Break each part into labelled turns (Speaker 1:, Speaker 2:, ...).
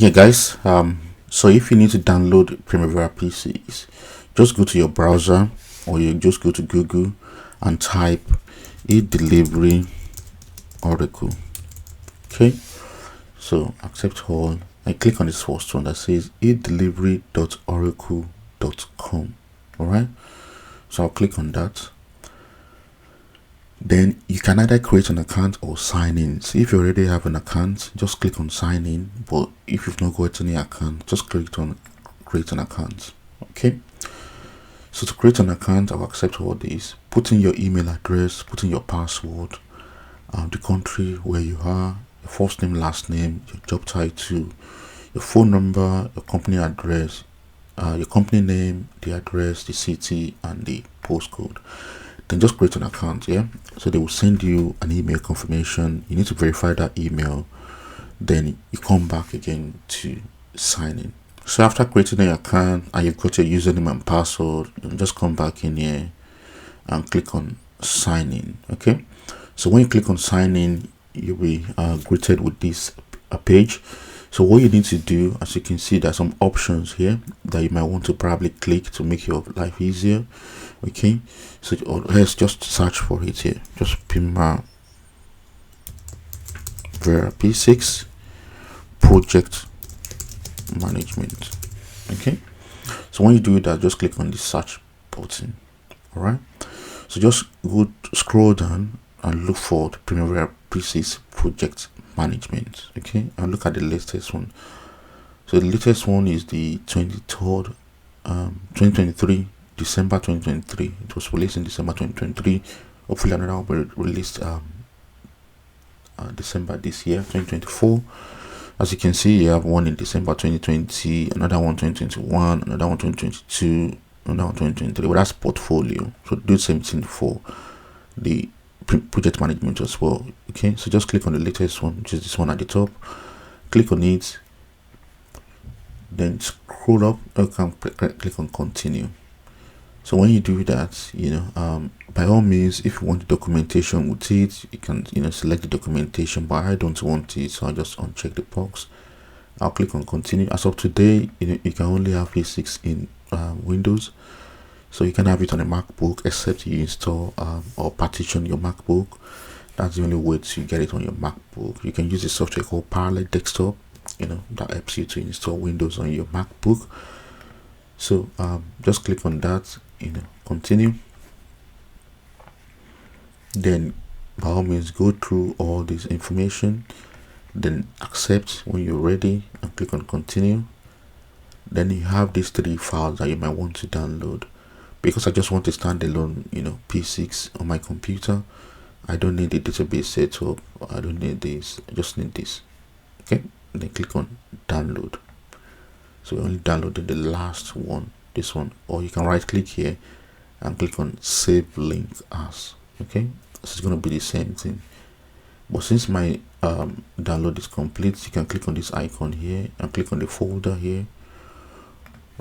Speaker 1: Yeah, guys. So if you need to download Primavera P6, just go to your browser or you just go to Google and type e-delivery Oracle. Okay. So accept all. I click on this first one that says edelivery.oracle.com. All right. So I'll click on that. Then you can either create an account or sign in. So if you already have an account, just click on sign in. But if you've not got any account, just click on create an account. Okay. So to create an account, I'll accept all these. Put in your email address, put in your password, the country where you are, your first name, last name, your job title, your phone number, your company address, your company name, the address, the city, and the postcode. Then just create an account. Yeah, so they will send you an email confirmation. You need to verify that email. Then you come back again to sign in. So after creating an account and you've got your username and password, you just come back in here and click on sign in. Okay, so when you click on sign in, you'll be greeted with this page. So what you need to do, as you can see, there's some options here that you might want to probably click to make your life easier. Okay, so let's just search for it here. Just Primavera P6 project management. Okay, so when you do that, just click on the search button. All right, so just go scroll down and look for the Primavera P6 project management. Okay, and look at the latest one. So the latest one is the 23rd 2023 December 2023. It was released in December 2023. Hopefully another one will be released December this year, 2024. As you can see, you have one in December 2020, another one 2021, another one 2022, another one 2023. But that's portfolio. So do the same thing for the project management as well. Okay, so just click on the latest one, which is this one at the top. Click on it, then scroll up. You can click on continue. So when you do that, by all means, if you want the documentation with it, you can select the documentation, but I don't want it, so I'll just uncheck the box. I'll click on continue. As of today, you can only have P6 in Windows, so you can have it on a MacBook except you install or partition your MacBook. That's the only way to get it on your MacBook. You can use a software called Parallel Desktop, that helps you to install Windows on your MacBook. So just click on that, continue. Then by all means go through all this information, then accept when you're ready and click on continue. Then you have these 3 files that you might want to download. Because I just want to standalone P6 on my computer, I don't need the database setup, I don't need this, I just need this. Okay, and then click on download. So we only downloaded the last one, this one, or you can right click here and click on save link as. Okay, this is going to be the same thing, but since my download is complete, you can click on this icon here and click on the folder here.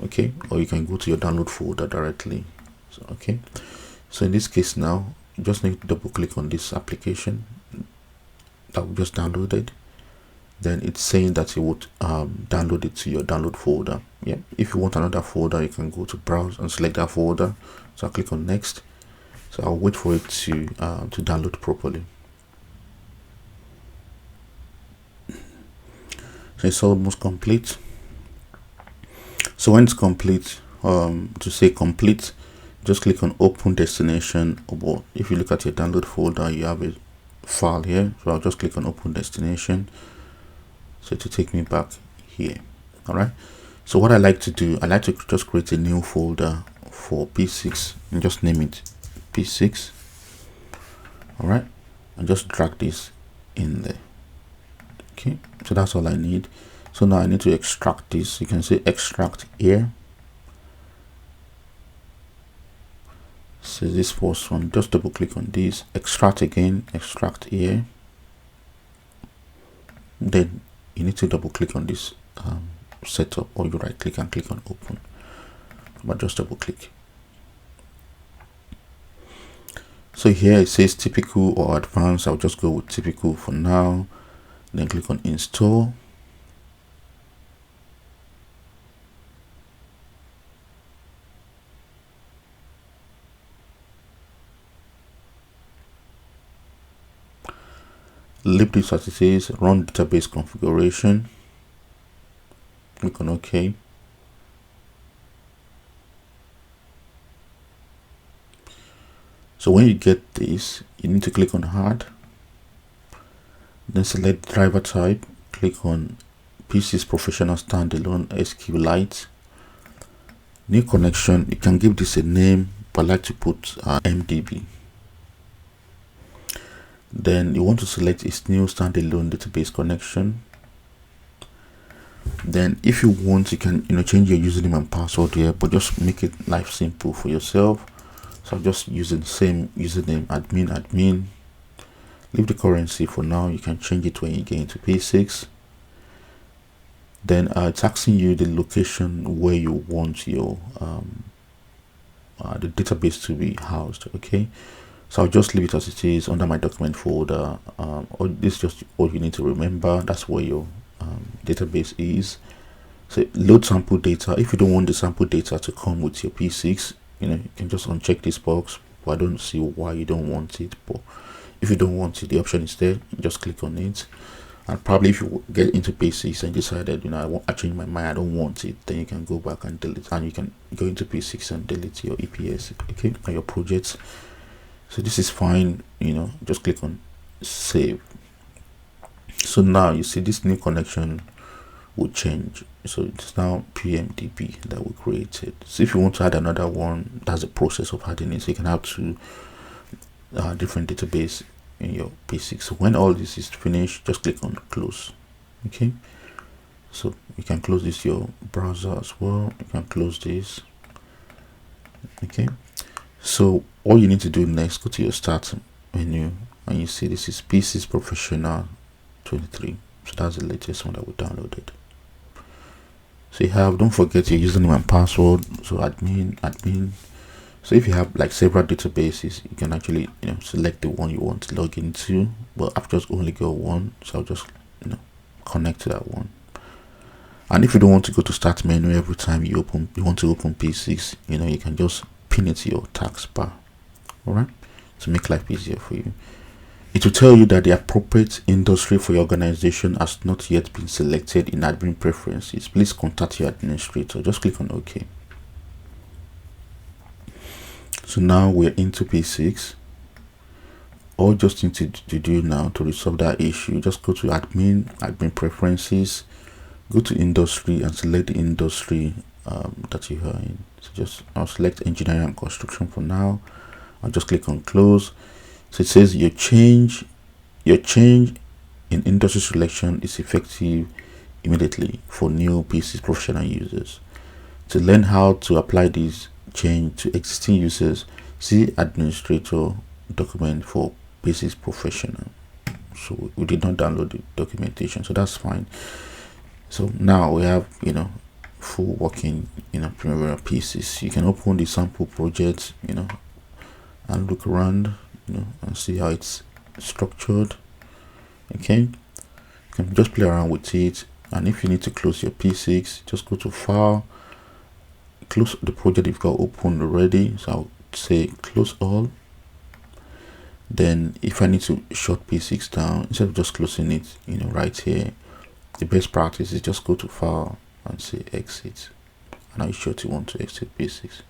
Speaker 1: Okay, or you can go to your download folder directly. So okay, so in this case now you just need to double click on this application that we just downloaded. Then it's saying that you would download it to your download folder. Yeah, if you want another folder, you can go to browse and select that folder. So I'll click on next. So I'll wait for it to download properly. So it's almost complete. So when it's complete, to say complete, just click on open destination. Or if you look at your download folder, you have a file here. So I'll just click on open destination. So to take me back here. All right, so what I like to do, I like to just create a new folder for P6 and just name it P6. All right, and just drag this in there. Okay, so that's all I need. So now I need to extract this. You can say extract here. So this first one, just double click on this, extract again, extract here. Then you need to double click on this setup, or you right click and click on open, but just double click. So here it says typical or advanced. I'll just go with typical for now. Then click on install. leave this as it is, run database configuration, click on OK. So when you get this, you need to click on Add, then select driver type, click on P6 Professional Standalone SQLite. New connection, you can give this a name, but I like to put MDB. Then you want to select its new standalone database connection. Then if you want, you can change your username and password here, but just make it life simple for yourself. So I'm just using the same username, admin. Leave the currency for now. You can change it when you get into P6. Then it's asking you the location where you want your the database to be housed. Okay, so I'll just leave it as it is under my document folder. Or this is just all you need to remember. That's where your database is. So load sample data. If you don't want the sample data to come with your P6, you can just uncheck this box. But I don't see why you don't want it. But if you don't want it, the option is there. Just click on it. And probably if you get into P6 and decided, I changed my mind, I don't want it, then you can go back and delete, and you can go into P6 and delete your EPS, okay, and your projects. So this is fine, just click on save. So now you see this new connection will change. So it's now PMDB that we created. So if you want to add another one, that's the process of adding it. So you can have two different database in your P6. So when all this is finished, just click on close. Okay, so you can close this your browser as well. You can close this. Okay, so all you need to do next, go to your start menu, and you see this is P6 Professional 23. So that's the latest one that we downloaded. So you have, don't forget your username and password. So admin. So if you have like several databases, you can actually select the one you want to log into. But I've just only got one, so I'll just connect to that one. And if you don't want to go to start menu every time you want to open P6, you can just pin it to your taskbar. All right, to make life easier for you. It will tell you that the appropriate industry for your organization has not yet been selected in admin preferences. Please contact your administrator. Just click on OK. So now we're into P6. All just need to do now to resolve that issue, just go to admin preferences, go to industry and select the industry that you are in. So I'll select engineering and construction for now. I'll just click on close. So it says your change in industry selection is effective immediately for new P6 professional users. To learn how to apply this change to existing users, see administrator document for P6 professional. So we did not download the documentation, so that's fine. So now we have full working Primavera P6. You can open the sample project and look around and see how it's structured. Okay, you can just play around with it, and if you need to close your P6, just go to file, close the project you've got open already. So I'll say close all. Then if I need to shut P6 down, instead of just closing it right here, the best practice is just go to file and say exit. And are you sure you want to exit P6?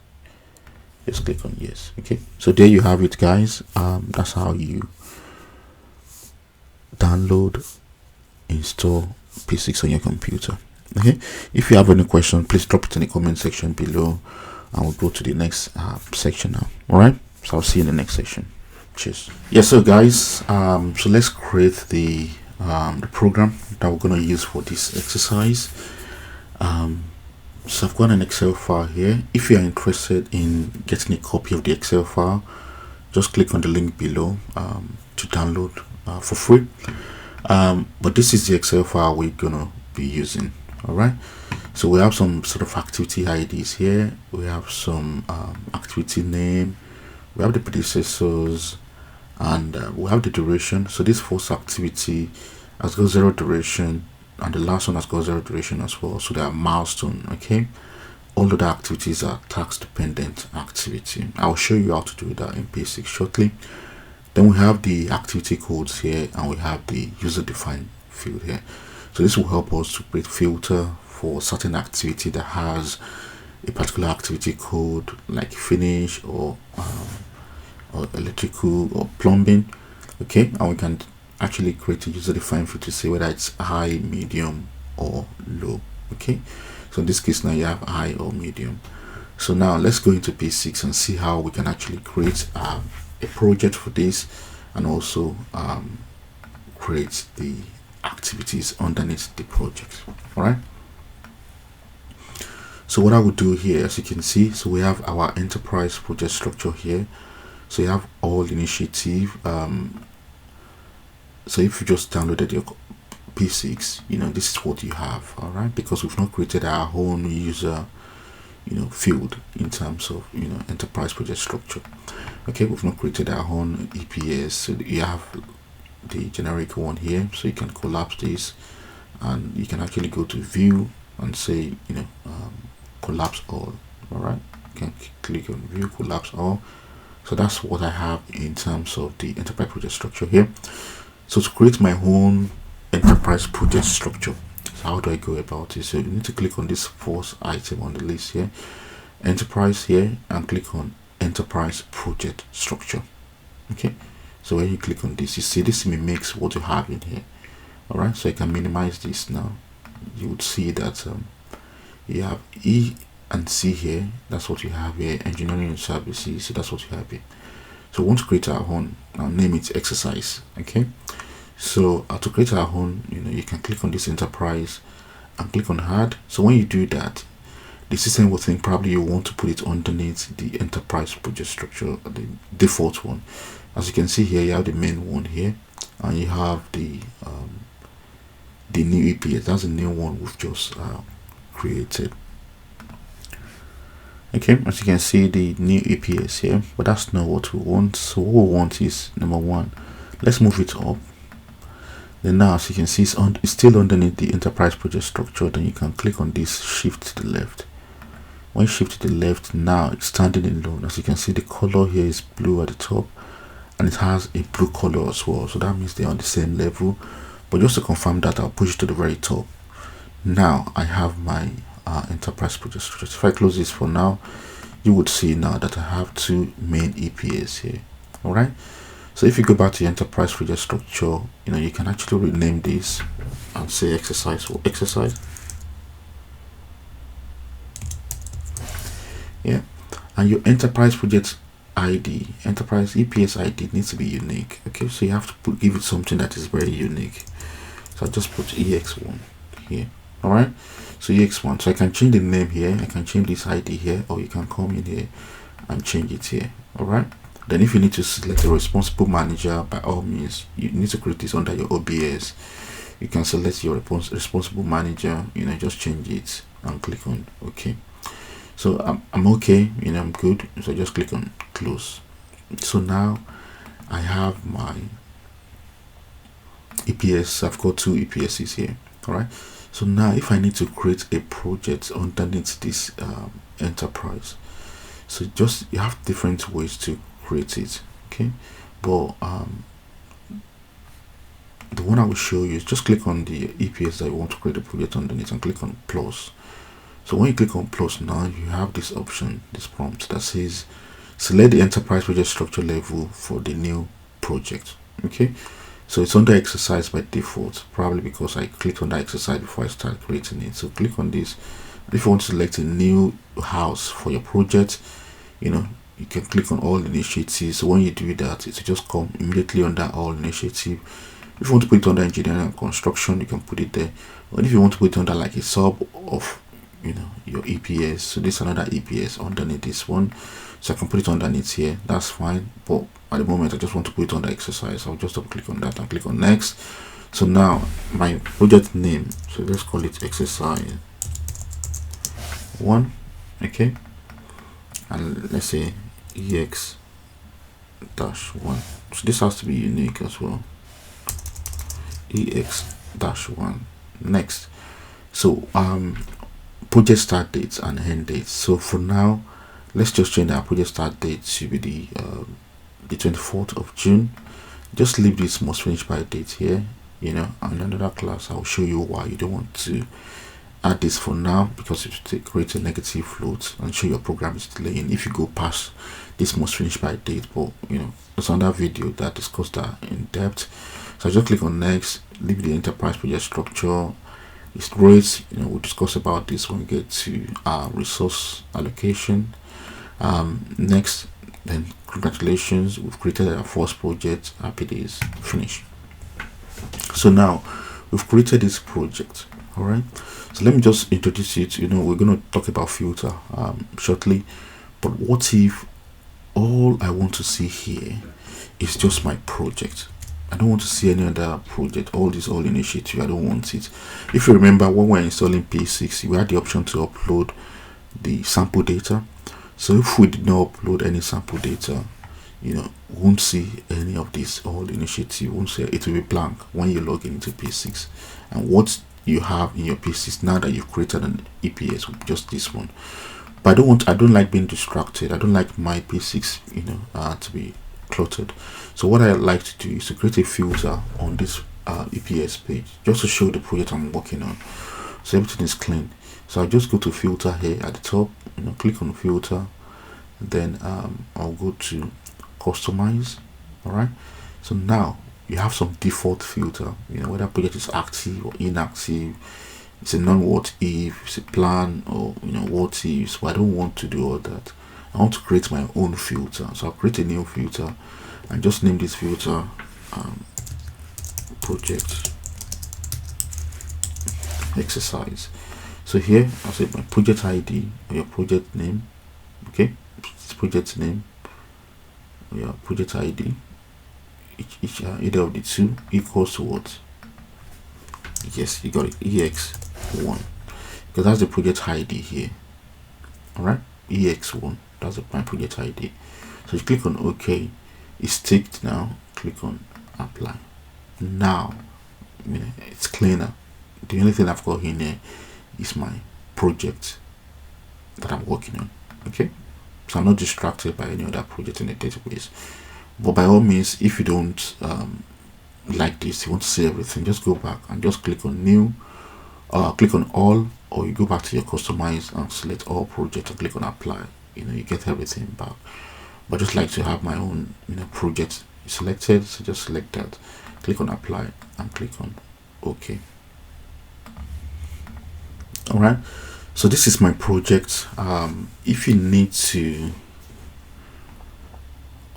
Speaker 1: Just click on yes. Okay, so there you have it, guys. That's how you download, install P6 on your computer. Okay, if you have any question, please drop it in the comment section below, and we'll go to the next section now. All right, so I'll see you in the next section. Cheers. Yes, so guys, so let's create the program that we're going to use for this exercise. So I've got an Excel file here. If you are interested in getting a copy of the Excel file, just click on the link below to download for free. But this is the Excel file we're gonna be using. All right, so we have some sort of activity IDs here. We have some activity name, we have the predecessors, and we have the duration. So this first activity has got 0 duration, and the last one has got 0 duration as well. So they are milestone. Okay, all of the activities are task dependent activity. I'll show you how to do that in P6 shortly. Then we have the activity codes here, and we have the user defined field here. So this will help us to create filter for certain activity that has a particular activity code, like finish or electrical or plumbing. Okay, and we can actually create a user defined field to say whether it's high, medium, or low. Okay, so in this case now you have high or medium. So now let's go into P6 and see how we can actually create a project for this, and also create the activities underneath the project. All right, so what I would do here, as you can see, so we have our enterprise project structure here. So you have all initiative. So if you just downloaded your P6, this is what you have. All right, because we've not created our own user field in terms of enterprise project structure. Okay, we've not created our own EPS. So you have the generic one here, so you can collapse this, and you can actually go to view and say collapse all. All right, you can click on view, collapse all. So that's what I have in terms of the enterprise project structure here. So to create my own enterprise project structure, so how do I go about it? So you need to click on this first item on the list here, enterprise here, and click on enterprise project structure. Okay, so when you click on this, you see this mimics what you have in here. All right, so I can minimize this now. You would see that you have E and C here. That's what you have here. Engineering and services, so that's what you have here. So we want to create our own. I'll name it exercise. Okay, so to create our own, you can click on this enterprise and click on add. So when you do that, the system will think probably you want to put it underneath the enterprise project structure, the default one. As you can see here, you have the main one here, and you have the new EPS. That's the new one we've just created. Okay, as you can see, the new EPS here, but that's not what we want. So what we want is number one, let's move it up. Then now, as you can see, it's still underneath the enterprise project structure. Then you can click on this, shift to the left. When you shift to the left, now it's standing alone. As you can see, the color here is blue at the top, and it has a blue color as well. So that means they're on the same level. But just to confirm that, I'll push it to the very top. Now I have my enterprise project structure. If I close this for now, you would see now that I have two main EPS here. All right, so if you go back to the enterprise project structure, you can actually rename this and say exercise or exercise. Yeah, and your enterprise project ID, enterprise EPS ID, needs to be unique. Okay, so you have to give it something that is very unique. So I'll just put EX1 here. All right, so EX1. So I can change the name here, I can change this ID here, or you can come in here and change it here. All right, then if you need to select a responsible manager, by all means, you need to create this under your OBS. You can select your responsible manager, just change it and click on OK. So I'm okay, I'm good. So just click on close. So now I have my EPS. I've got two EPSs here. All right, so now if I need to create a project underneath this enterprise, so you have different ways to create it. Okay, but the one I will show you is just click on the EPS that you want to create a project underneath and click on plus. So when you click on plus, now you have this option, this prompt that says select the enterprise project structure level for the new project. Okay, so it's under exercise by default, probably because I clicked on that exercise before I start creating it. So click on this. If you want to select a new house for your project, you can click on all initiatives. So when you do that, it will just come immediately under all initiative. If you want to put it under engineering and construction, you can put it there. But if you want to put it under like a sub of your EPS, so this is another EPS underneath this one, so I can put it underneath here, that's fine. But at the moment I just want to put it under exercise. I'll just click on that and click on next. So now my project name, so let's call it exercise 1. Okay, and let's say EX-1. So this has to be unique as well, EX-1. Next, so project start dates and end dates. So for now, let's just change our project start date to be the the 24th of June. Just leave this must finish by date here, and another class I'll show you why you don't want to add this for now, because it creates a negative float and show your program is delaying if you go past this must finish by date. But there's another video that discussed that in depth. So I just click on next, leave the enterprise project structure. It's great, we'll discuss about this when we get to our resource allocation. Next, then congratulations, we've created our first project. Happy days, finish. So now we've created this project. All right, so let me just introduce it. We're going to talk about filter shortly, but what if all I want to see here is just my project? I don't want to see any other project, all initiative. I don't want it. If you remember, when we're installing P6, we had the option to upload the sample data. So if we did not upload any sample data, we won't see any of this all initiative. Won't see it will be blank when you log into P6. And what you have in your P6 now that you've created an EPS with just this one. But I don't like being distracted. I don't like my P6 to be cluttered. So what I like to do is to create a filter on this EPS page just to show the project I'm working on, so everything is clean. So I'll just go to filter here at the top, click on filter, then I'll go to customize. All right, so now you have some default filter, whether project is active or inactive, it's a non-what if, it's a plan, or what if. So I don't want to do all that. I want to create my own filter. So I'll create a new filter and just name this filter project exercise. So here I'll say my project ID or your project name. Okay, it's project name or your project ID. Each either of the two equals to what? Yes, you got it, EX1, because that's the project ID here. All right, EX1, that's my project ID. So you click on OK, it's ticked. Now click on apply. Now it's cleaner. The only thing I've got in there is my project that I'm working on. Okay, so I'm not distracted by any other project in the database. But by all means, if you don't like this, you want to see everything, just go back and just click on new, click on all, or you go back to your customize and select all project and click on apply. You get everything back. But just like to have my own project selected, so just select that, click on apply and click on OK. All right, so this is my project. If you need to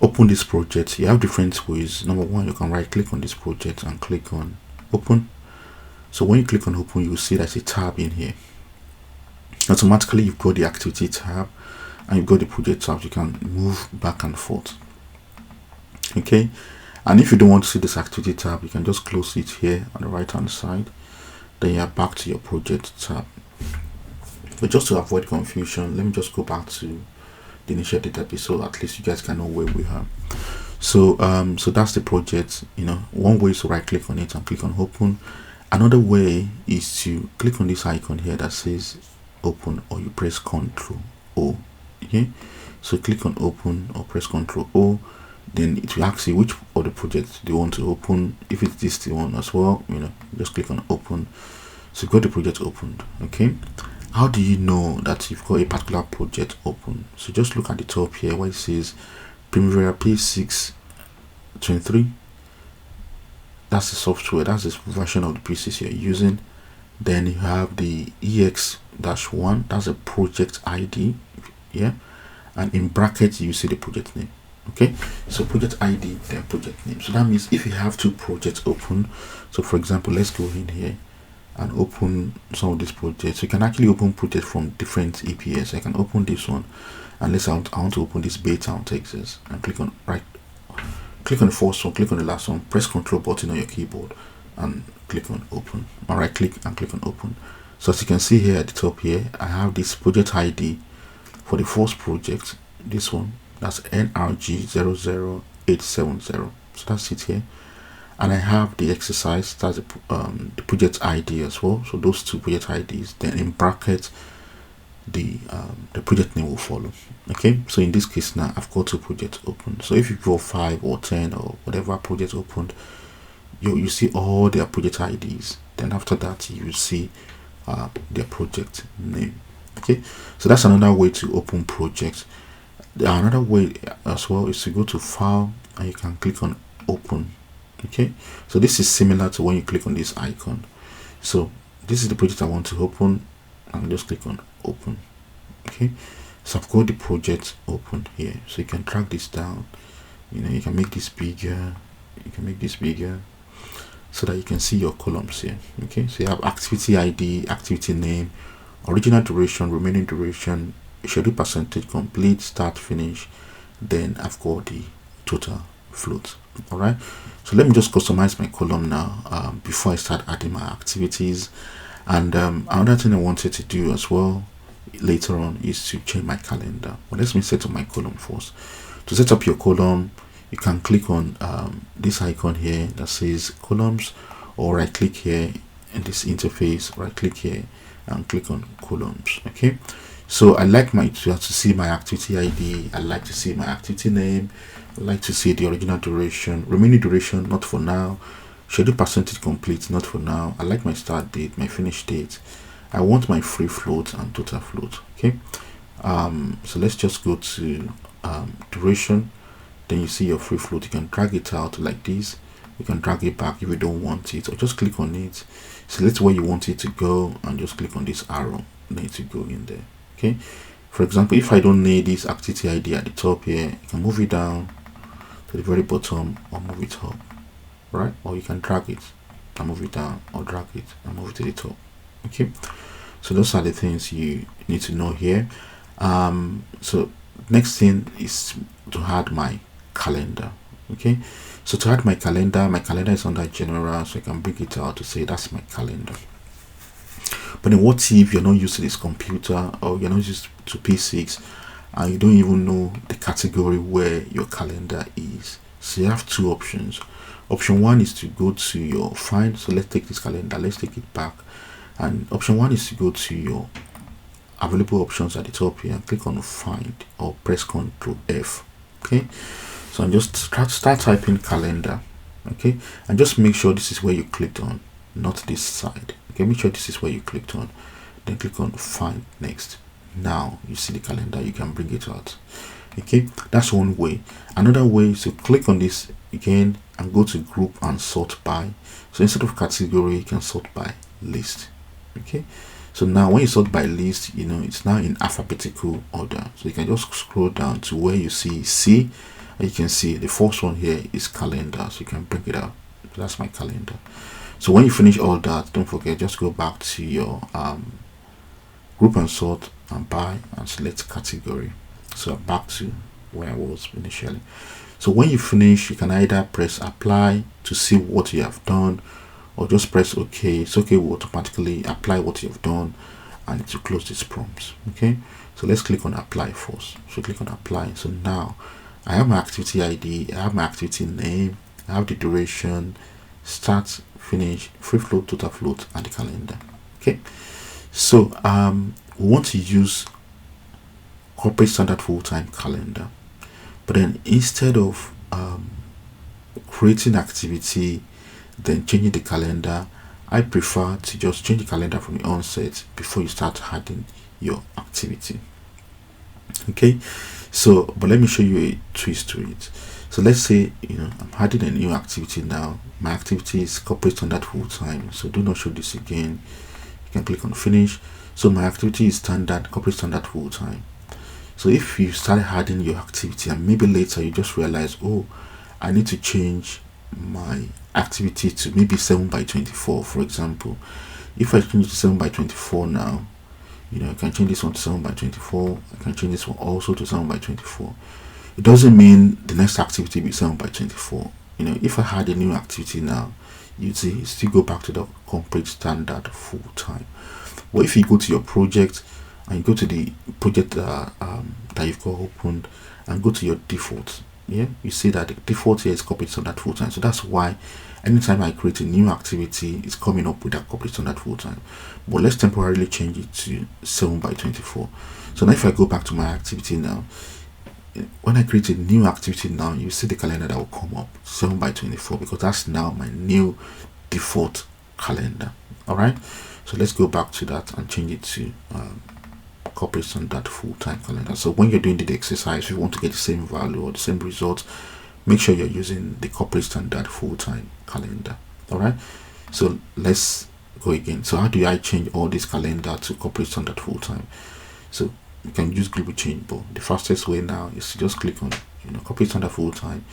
Speaker 1: open this project, you have different ways. Number one, you can right click on this project and click on open. So when you click on open, you will see there's a tab in here. Automatically you've got the activity tab and you've got the project tab. You can move back and forth. Okay, and if you don't want to see this activity tab, you can just close it here on the right hand side, then you're back to your project tab. But just to avoid confusion, let me just go back to the initial database so at least you guys can know where we are. So so that's the project. One way is to right click on it and click on open. Another way is to click on this icon here that says open, or you press Ctrl O. Okay, so click on open or press Ctrl O, then it will ask you which of the projects do you want to open. If it's this one as well, just click on open. So you've got the project opened. Okay, how do you know that you've got a particular project open? So just look at the top here where it says Primavera P6 23. That's the software, that's the version of the P6 you're using. Then you have the EX-1, that's a project ID, yeah, and in brackets you see the project name. Okay, so project ID, then project name. So that means if you have two projects open, so for example, let's go in here and open some of these projects. You can actually open projects from different EPS. I can open this one, and let's I want to open this Baytown, Texas, and click on click on the first one, click on the last one, press Ctrl button on your keyboard and click on open. All right, click and click on open. So as you can see here at the top here, I have this project ID for the first project, this one, that's NRG00870. So that's it here. And I have the exercise, that's the project ID as well. So those two project IDs. Then in brackets the project name will follow. Okay, so in this case now I've got 2 projects open. So if you go 5 or 10 or whatever project opened, you see all their project IDs. Then after that you see their project name. Okay, so that's another way to open projects. Another way as well is to go to file and you can click on open. Okay, so this is similar to when you click on this icon. So this is the project I want to open, and just click on open. Okay, so I've got the project open here, so you can track this down. You can make this bigger, you can make this bigger, so that you can see your columns here. Okay, so you have activity ID, activity name, original duration, remaining duration, schedule percentage, complete, start, finish. Then I've got the total float. All right, so let me just customize my column now before I start adding my activities. And another thing I wanted to do as well later on is to change my calendar. Well, let me set up my column first. To set up your column, you can click on this icon here that says columns, or right click here in this interface, right click here and click on columns. Okay, so I like to see my activity ID, I like to see my activity name, I like to see the original duration, remaining duration, not for now, schedule percentage complete, not for now. I like my start date, my finish date. I want my free float and total float. Okay, so let's just go to duration. Then you see your free float. You can drag it out like this, you can drag it back if you don't want it, or just click on it, select where you want it to go and just click on this arrow, need to go in there. Okay, for example, if I don't need this activity ID at the top here, you can move it down to the very bottom or move it up, right? Or you can drag it and move it down, or drag it and move it to the top. Okay, so those are the things you need to know here. So next thing is to add my calendar. Okay, so to add my calendar is under general, so I can bring it out to say that's my calendar. But then what if you're not used to this computer, or you're not used to P6 and you don't even know the category where your calendar is? So you have 2 options. Option 1 is to go to your find. So let's take this calendar, let's take it back, and option 1 is to go to your available options at the top here and click on find, or press Ctrl F. Okay, so I'm just start typing calendar. Okay, and just make sure this is where you clicked on, not this side. Okay, make sure this is where you clicked on, then click on find next. Now you see the calendar, you can bring it out. Okay, that's one way. Another way is to click on this again and go to group and sort by. So instead of category, you can sort by list. Okay, so now when you sort by list, it's now in alphabetical order. So you can just scroll down to where you see C, and you can see the first one here is calendar, so you can bring it out. So that's my calendar. So when you finish all that, don't forget, just go back to your group and sort and by and select category. So back to where I was initially. So when you finish, you can either press apply to see what you have done, or just press OK. It's okay, will automatically apply what you have done and to close this prompt. Okay, so let's click on apply first. So click on apply. So now I have my activity ID, I have my activity name, I have the duration, start, finish, free float, total float, and the calendar. Okay, so we want to use corporate standard full-time calendar, but then instead of creating activity then changing the calendar, I prefer to just change the calendar from the onset before you start adding your activity. Okay, so but let me show you a twist to it. So let's say I'm adding a new activity now. My activity is corporate standard full-time, so do not show this again. You can click on finish. So my activity is standard corporate standard full-time. So if you start adding your activity and maybe later you just realize, oh, I need to change my activity to maybe 7/24, for example. If I change it to 7/24 now, I can change this one to 7/24. I can change this one also to 7/24. It doesn't mean the next activity will be 7/24. If I had a new activity now, you'd see still go back to the corporate standard full-time. Well, if you go to your project and you go to the project that you've got opened and go to your default, Yeah, you see that the default here is corporate standard full time. So that's why anytime I create a new activity, it's coming up with that corporate standard full time. But let's temporarily change it to 7 by 24. So now if I go back to my activity now, when I create a new activity now, you see the calendar that will come up 7 by 24, because that's now my new default calendar. All right, so let's go back to that and change it to corporate standard full-time calendar. So when you're doing the exercise, if you want to get the same value or the same result, make sure you're using the corporate standard full-time calendar. All right, so let's go again. So how do I change all this calendar to corporate standard full-time? So you can use global change, but the fastest way now is to just click on corporate standard full-time,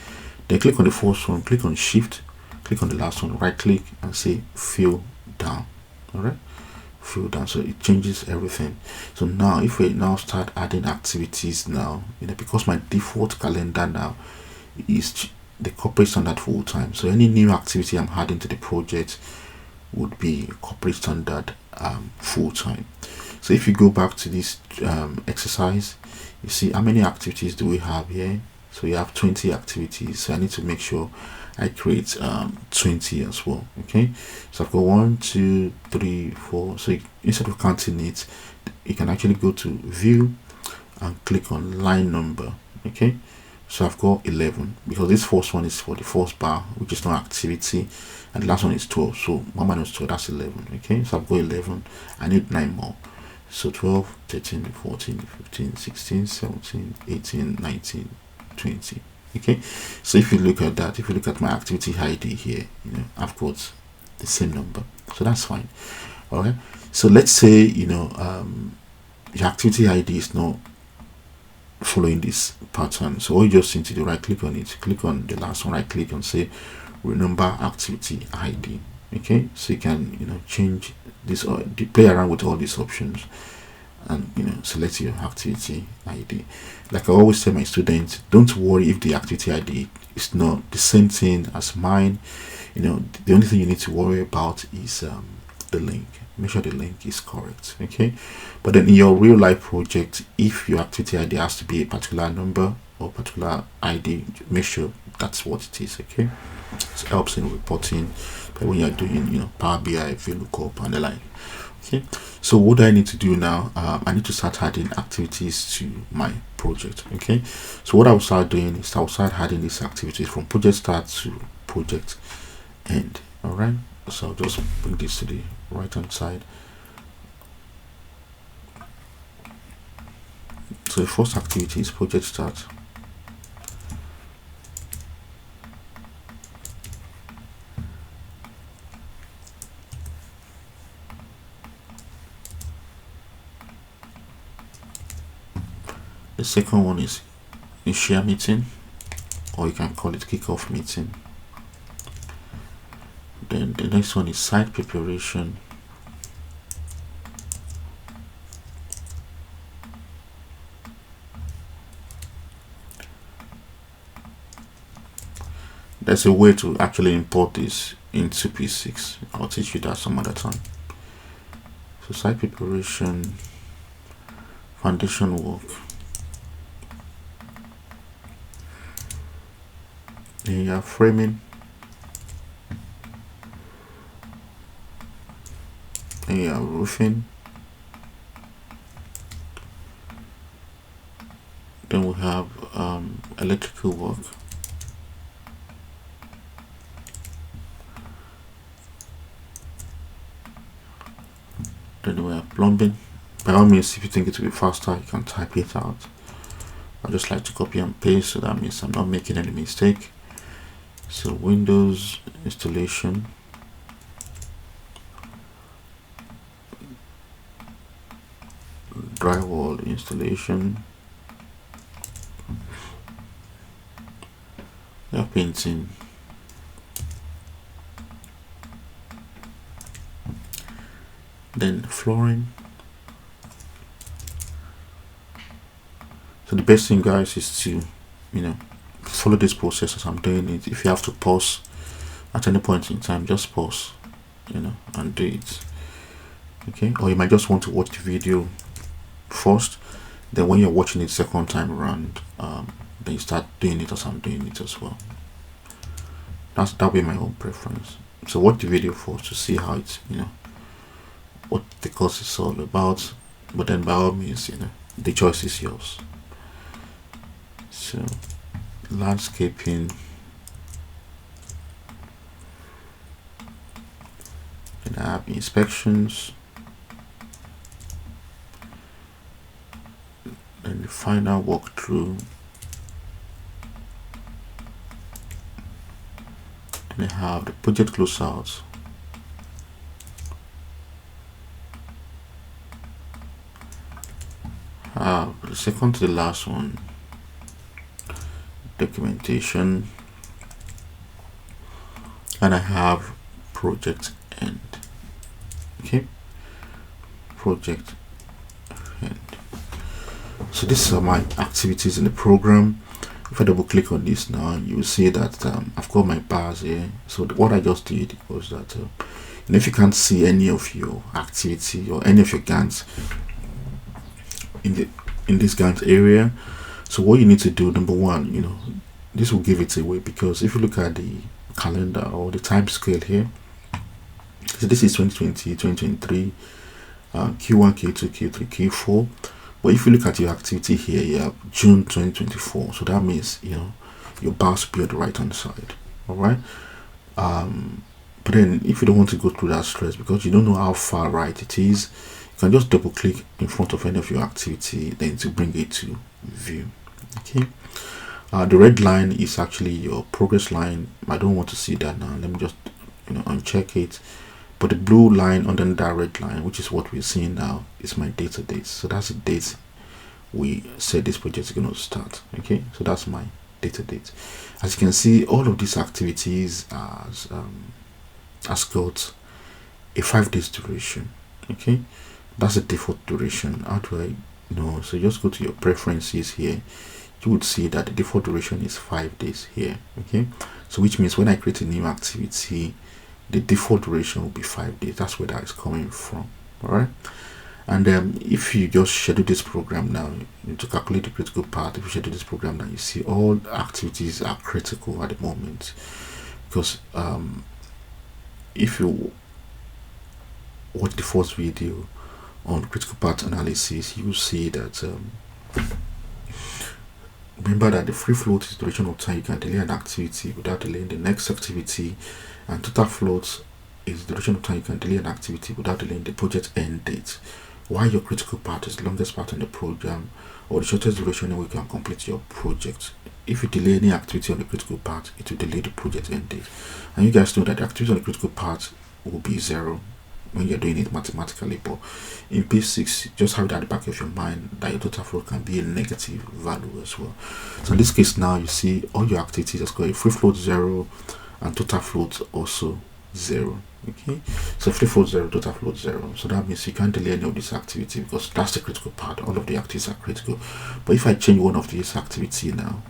Speaker 1: then click on the first one, click on shift, click on the last one, right click and say fill down. All right, fill down, so it changes everything. So now if we now start adding activities now, because my default calendar now is the corporate standard full time, so any new activity I'm adding to the project would be corporate standard full time. So if you go back to this exercise, you see how many activities do we have here. So you have 20 activities, so I need to make sure I create 20 as well. Okay, so I've got 1, 2, 3, 4. So instead of counting it, you can actually go to view and click on line number. Okay, so I've got 11, because this first one is for the first bar, which is not activity, and the last one is 12. So 1 minus 12, that's 11. Okay, so I've got 11. I need 9 more. So 12, 13, 14, 15, 16, 17, 18, 19, 20. Okay, so if you look at that, if you look at my activity ID here, I've got the same number, so that's fine. All right, so let's say your activity ID is not following this pattern, so all you just need to do, right click on it, click on the last one, right click and say remember activity ID. Okay, so you can change this or play around with all these options and select your activity ID. Like I always tell my students, don't worry if the activity ID is not the same thing as mine. The only thing you need to worry about is the link. Make sure the link is correct. Okay, but then in your real life project, if your activity ID has to be a particular number or particular ID, make sure that's what it is. Okay, it helps in reporting, but when you're doing Power BI, VLOOKUP and the like. Okay, so what do I need to do now? I need to start adding activities to my project. Okay, so what I'll start doing is I'll start adding these activities from project start to project end. All right, so I'll just bring this to the right hand side. So the first activity is project start. The second one is a share meeting, or you can call it kickoff meeting. Then the next one is site preparation. There's a way to actually import this into P6. I'll teach you that some other time. So site preparation, foundation work. Then you have framing, and you have roofing. Then we have electrical work. Then we have plumbing. By all means, if you think it will be faster, you can type it out. I just like to copy and paste, so that means I'm not making any mistake. So Windows installation, drywall installation, painting, then flooring. So the best thing, guys, is to follow this process as I'm doing it. If you have to pause at any point in time, just pause and do it. Okay, or you might just want to watch the video first, then when you're watching it second time around, then you start doing it as I'm doing it as well. That'll be my own preference. So watch the video first to see how it's, what the course is all about, but then by all means, the choice is yours. So landscaping, and I have inspections, then the final walkthrough, and I have the project closeouts, the second to the last one, documentation, and I have project end. Okay, project end. So these are my activities in the program. If I double click on this now, you will see that I've got my bars here. So what I just did was that if you can't see any of your activity or any of your Gantt in this Gantt area, so what you need to do, number one, this will give it away, because if you look at the calendar or the time scale here, so this is 2020, 2023, Q1, Q2, Q3, Q4. But if you look at your activity here, you have June 2024. So that means, your bars will be on the right hand side. All right. But then if you don't want to go through that stress because you don't know how far right it is, you can just double click in front of any of your activity, then to bring it to view. Okay. The red line is actually your progress line. I don't want to see that now. Let me just, uncheck it. But the blue line under that red line, which is what we're seeing now, is my data date. So that's the date we said this project is going to start. Okay, so that's my data date. As you can see, all of these activities has got a 5 days duration. Okay, that's the default duration. How do I know? So just go to your preferences here. You would see that the default duration is 5 days here. Okay, so which means when I create a new activity, the default duration will be 5 days. That's where that is coming from. All right. And if you just schedule this program now to calculate the critical path, if you schedule this program now, you see all activities are critical at the moment, because if you watch the first video on critical path analysis, you will see that remember that the free float is the duration of time you can delay an activity without delaying the next activity, and total float is the duration of time you can delay an activity without delaying the project end date. While your critical part is the longest part in the program, or the shortest duration in which you can complete your project. If you delay any activity on the critical part, it will delay the project end date. And you guys know that the activity on the critical part will be 0 when you're doing it mathematically, but in P6, just have it at the back of your mind that your total float can be a negative value as well. So in this case now, you see all your activities has got a free float 0 and total float also 0. Okay, so free float 0, total float 0. So that means you can't delay any of this activity because that's the critical part. All of the activities are critical. But if I change one of these activity now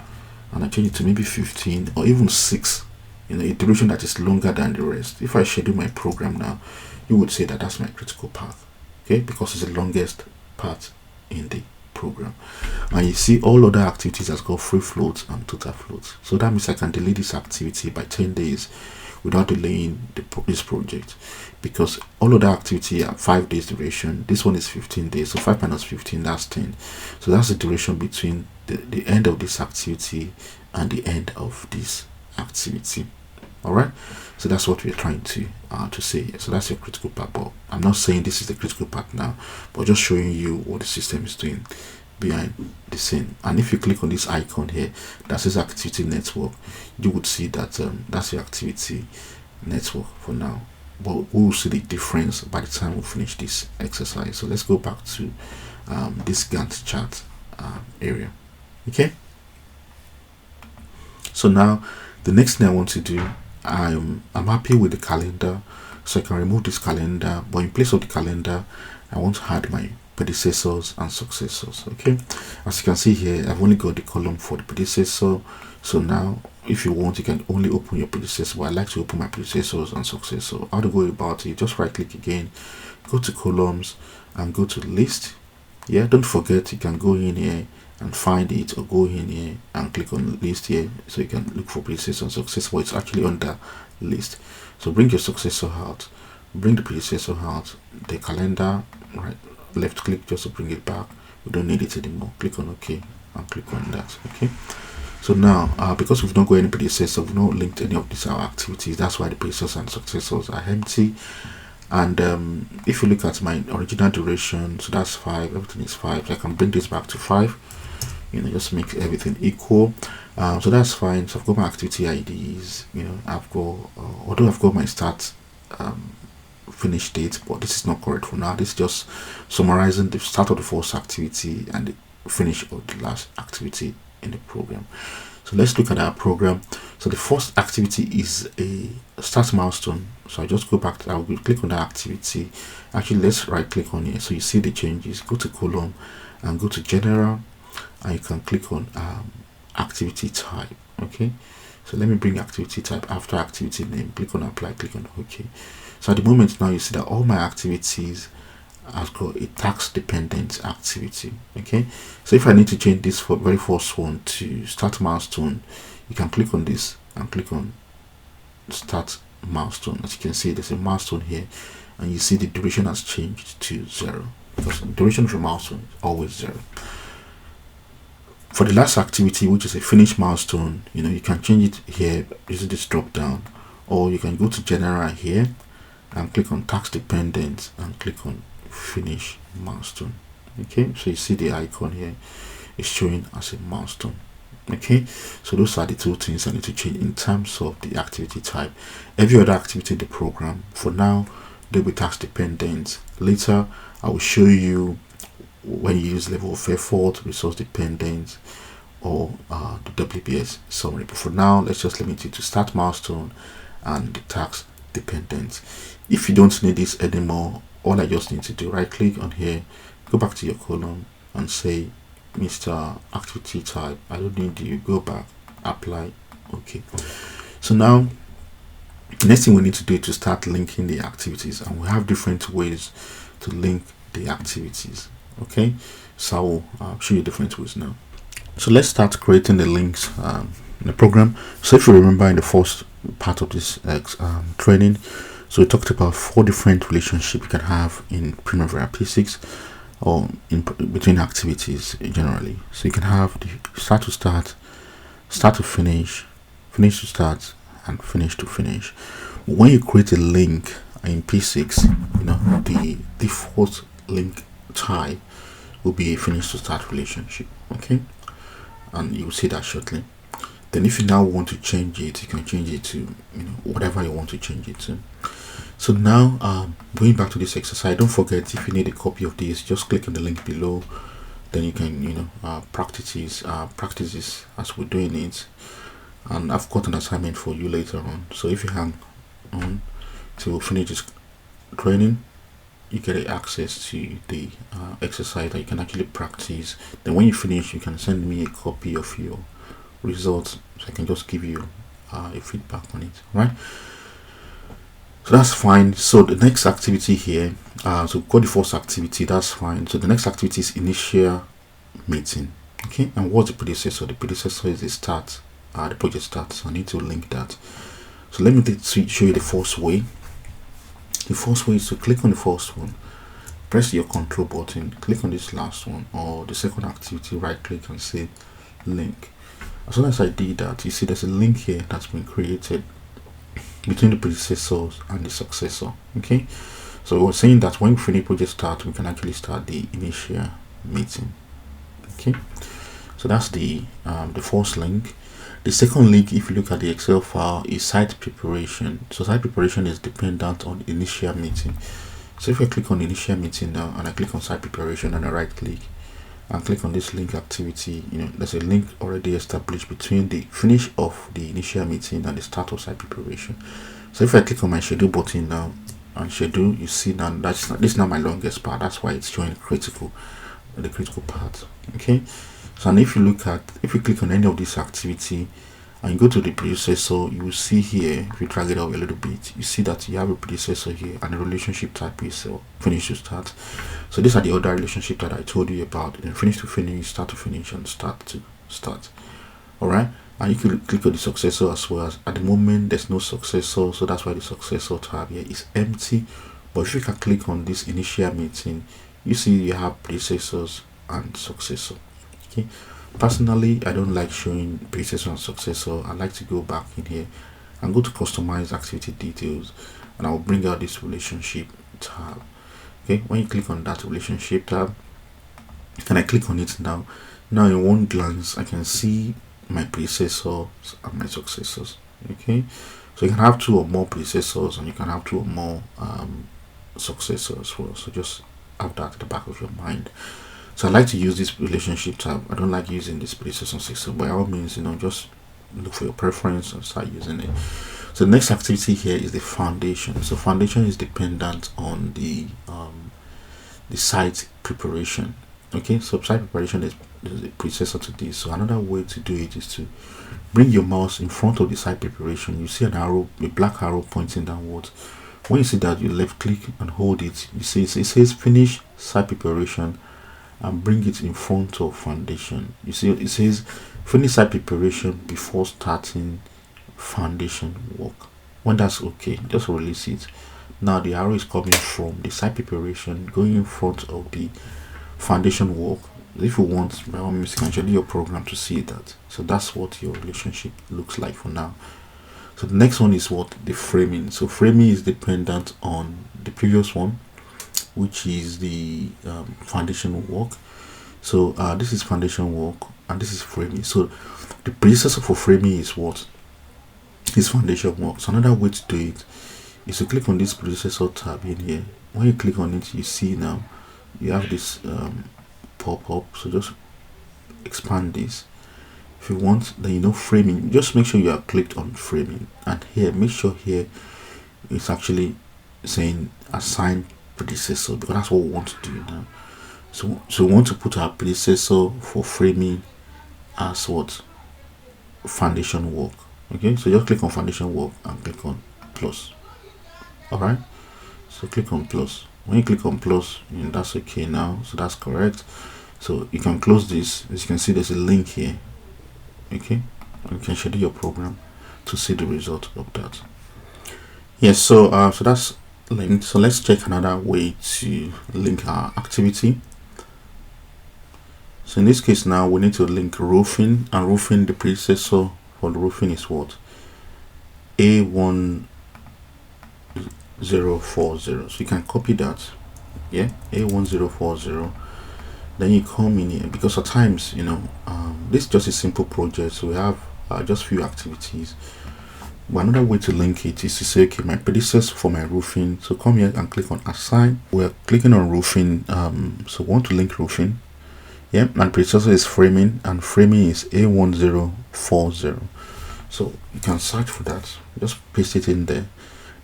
Speaker 1: and I change it to maybe 15 or even 6, a duration that is longer than the rest, if I schedule my program now, you would say that that's my critical path. Okay, because it's the longest part in the program. And you see all other activities has got free floats and total floats. So that means I can delay this activity by 10 days without delaying this project, because all of the activity are 5 days duration. This one is 15 days, so 5 minus 15, that's 10. So that's the duration between the end of this activity and the end of this activity. All right, so that's what we're trying to say here. So that's your critical part, but I'm not saying this is the critical part now, but just showing you what the system is doing behind the scene. And if you click on this icon here that says activity network, you would see that that's your activity network for now, but we will see the difference by the time we finish this exercise. So let's go back to this Gantt chart area. Okay, so now the next thing I want to do, I'm happy with the calendar, so I can remove this calendar, but in place of the calendar I want to add my predecessors and successors. Okay, as you can see here, I've only got the column for the predecessor. So now if you want, you can only open your predecessor, but I like to open my predecessors and successor. How to go about it? Just right click again, go to columns and go to list. Yeah, don't forget you can go in here and find it, or go in here and click on list here, so you can look for predecessor and successor. It's actually on the list. So bring your successor out, bring the predecessor out, the calendar, right, left click just to bring it back. We don't need it anymore. Click on OK and click on that. Okay, so now because we've not got any predecessor, we've not linked any of these our activities, that's why the predecessors and successors are empty. And if you look at my original duration, so that's 5, everything is 5, so I can bring this back to 5, just make everything equal. So that's fine. So I've got my activity IDs, I've got although I've got my start finish date, but this is not correct for now. This is just summarizing the start of the first activity and the finish of the last activity in the program. So let's look at our program. So the first activity is a start milestone. So I just go back I will click on the activity. Actually, let's right click on here so you see the changes. Go to column and go to general, and you can click on activity type. Okay, so let me bring activity type after activity name. Click on apply, click on OK. So at the moment now you see that all my activities has got a tax dependent activity. Okay, so if I need to change this for very first one to start milestone, you can click on this and click on start milestone. As you can see, there's a milestone here, and you see the duration has changed to 0, because the duration of a milestone is always 0. For the last activity, which is a finish milestone, you can change it here using this drop down, or you can go to general here and click on tax dependent and click on finish milestone. Okay, so you see the icon here is showing as a milestone. Okay, so those are the two things I need to change in terms of the activity type. Every other activity in the program for now they'll be tax dependent. Later I will show you when you use level of effort, resource dependent, or the WBS summary. But for now, let's just limit it to start milestone and the tax dependent. If you don't need this anymore, all I just need to do, right click on here, go back to your column and say Mr. Activity Type, I don't need you, go back, apply, okay. So now the next thing we need to do is to start linking the activities, and we have different ways to link the activities. Okay, so I'll show you different ways now. So let's start creating the links in the program. So if you remember in the first part of this training, so we talked about 4 different relationships you can have in Primavera P6 or in between activities generally. So you can have the start to start, start to finish, finish to start, and finish to finish. When you create a link in P6, the default link type will be a finish to start relationship. Okay, and you'll see that shortly. Then if you now want to change it, you can change it to whatever you want to change it to. So now going back to this exercise, don't forget, if you need a copy of this, just click on the link below, then you can practice as we're doing it. And I've got an assignment for you later on, so if you hang on to finish this training, you get access to the exercise that you can actually practice. Then when you finish, you can send me a copy of your results, so I can just give you a feedback on it, right? So that's fine. So the next activity here, so we've got the first activity, that's fine. So the next activity is initial meeting. Okay, and what's the predecessor? The predecessor is the start, the project start. So I need to link that. So let me show you the first way. The first way is to click on the first one, press your control button, click on this last one, or the second activity, right click and say link. As soon as I did that, you see there's a link here that's been created between the predecessors and the successor. Okay, so we're saying that when we finish project start, we can actually start the initial meeting. Okay, so that's the first link. The second link, if you look at the Excel file, is site preparation. So site preparation is dependent on the initial meeting. So if I click on initial meeting now and I click on site preparation and I right click and click on this link activity, there's a link already established between the finish of the initial meeting and the start of site preparation. So if I click on my schedule button now and schedule, you see now this is not my longest part, that's why it's showing the critical part. Okay, so and if you click on any of this activity and you go to the predecessor, you will see here, if you drag it up a little bit, you see that you have a predecessor here and the relationship type is finish to start. So these are the other relationship that I told you about. And finish to finish, start to finish, and start to start. Alright, and you can click on the successor as well. As at the moment there's no successor, so that's why the successor tab here is empty. But if you can click on this initial meeting, you see you have predecessors and successor. Okay, personally I don't like showing predecessor and successor. I like to go back in here and go to customize activity details, and I'll bring out this relationship tab. Okay, when you click on that relationship tab, and I click on it now in one glance I can see my predecessors and my successors. Okay, so you can have 2 or more predecessors and you can have 2 or more successors as well. So just have that at the back of your mind. So I like to use this relationship tab. I don't like using this predecessor and successor. By all means, just look for your preference and start using it. So the next activity here is the foundation. So foundation is dependent on the site preparation. Okay, so site preparation is a predecessor to this. So another way to do it is to bring your mouse in front of the site preparation. You see an arrow, a black arrow pointing downwards. When you see that, you left click and hold it. You see it says finish site preparation and bring it in front of foundation. You see it says finish site preparation before starting foundation work. When that's okay, just release it. Now the arrow is coming from the site preparation going in front of the foundation work. If you want, by all means, you can schedule your program to see that. So that's what your relationship looks like for now. So the next one is what? The framing. So framing is dependent on the previous one, which is the foundation work. So this is foundation work and this is framing. So the predecessor for framing is what? Is foundation work. So another way to do it is to click on this predecessor tab in here. When you click on it, you see now you have this pop-up. So just expand this. If you want, then framing, just make sure you are clicked on framing, and here make sure here it's actually saying assign predecessor, because that's what we want to do now. So we want to put our predecessor for framing as what? Foundation work. Okay, so just click on foundation work and click on plus. Alright, so click on plus. When you click on plus, that's okay now, so that's correct. So you can close this. As you can see, there's a link here. Okay, and you can schedule your program to see the result of that. Yes, so so that's linked. So let's check another way to link our activity. So in this case now we need to link roofing, and roofing, the predecessor for the roofing is what? A1040. So you can copy that. Yeah, A1040. Then you come in here, because at times this is just a simple project, so we have just few activities. But another way to link it is to say, okay, my predecessor for my roofing. So come here and click on assign. We're clicking on roofing. So we want to link roofing. Yeah, and predecessor is framing, and framing is A1040. So you can search for that, just paste it in there,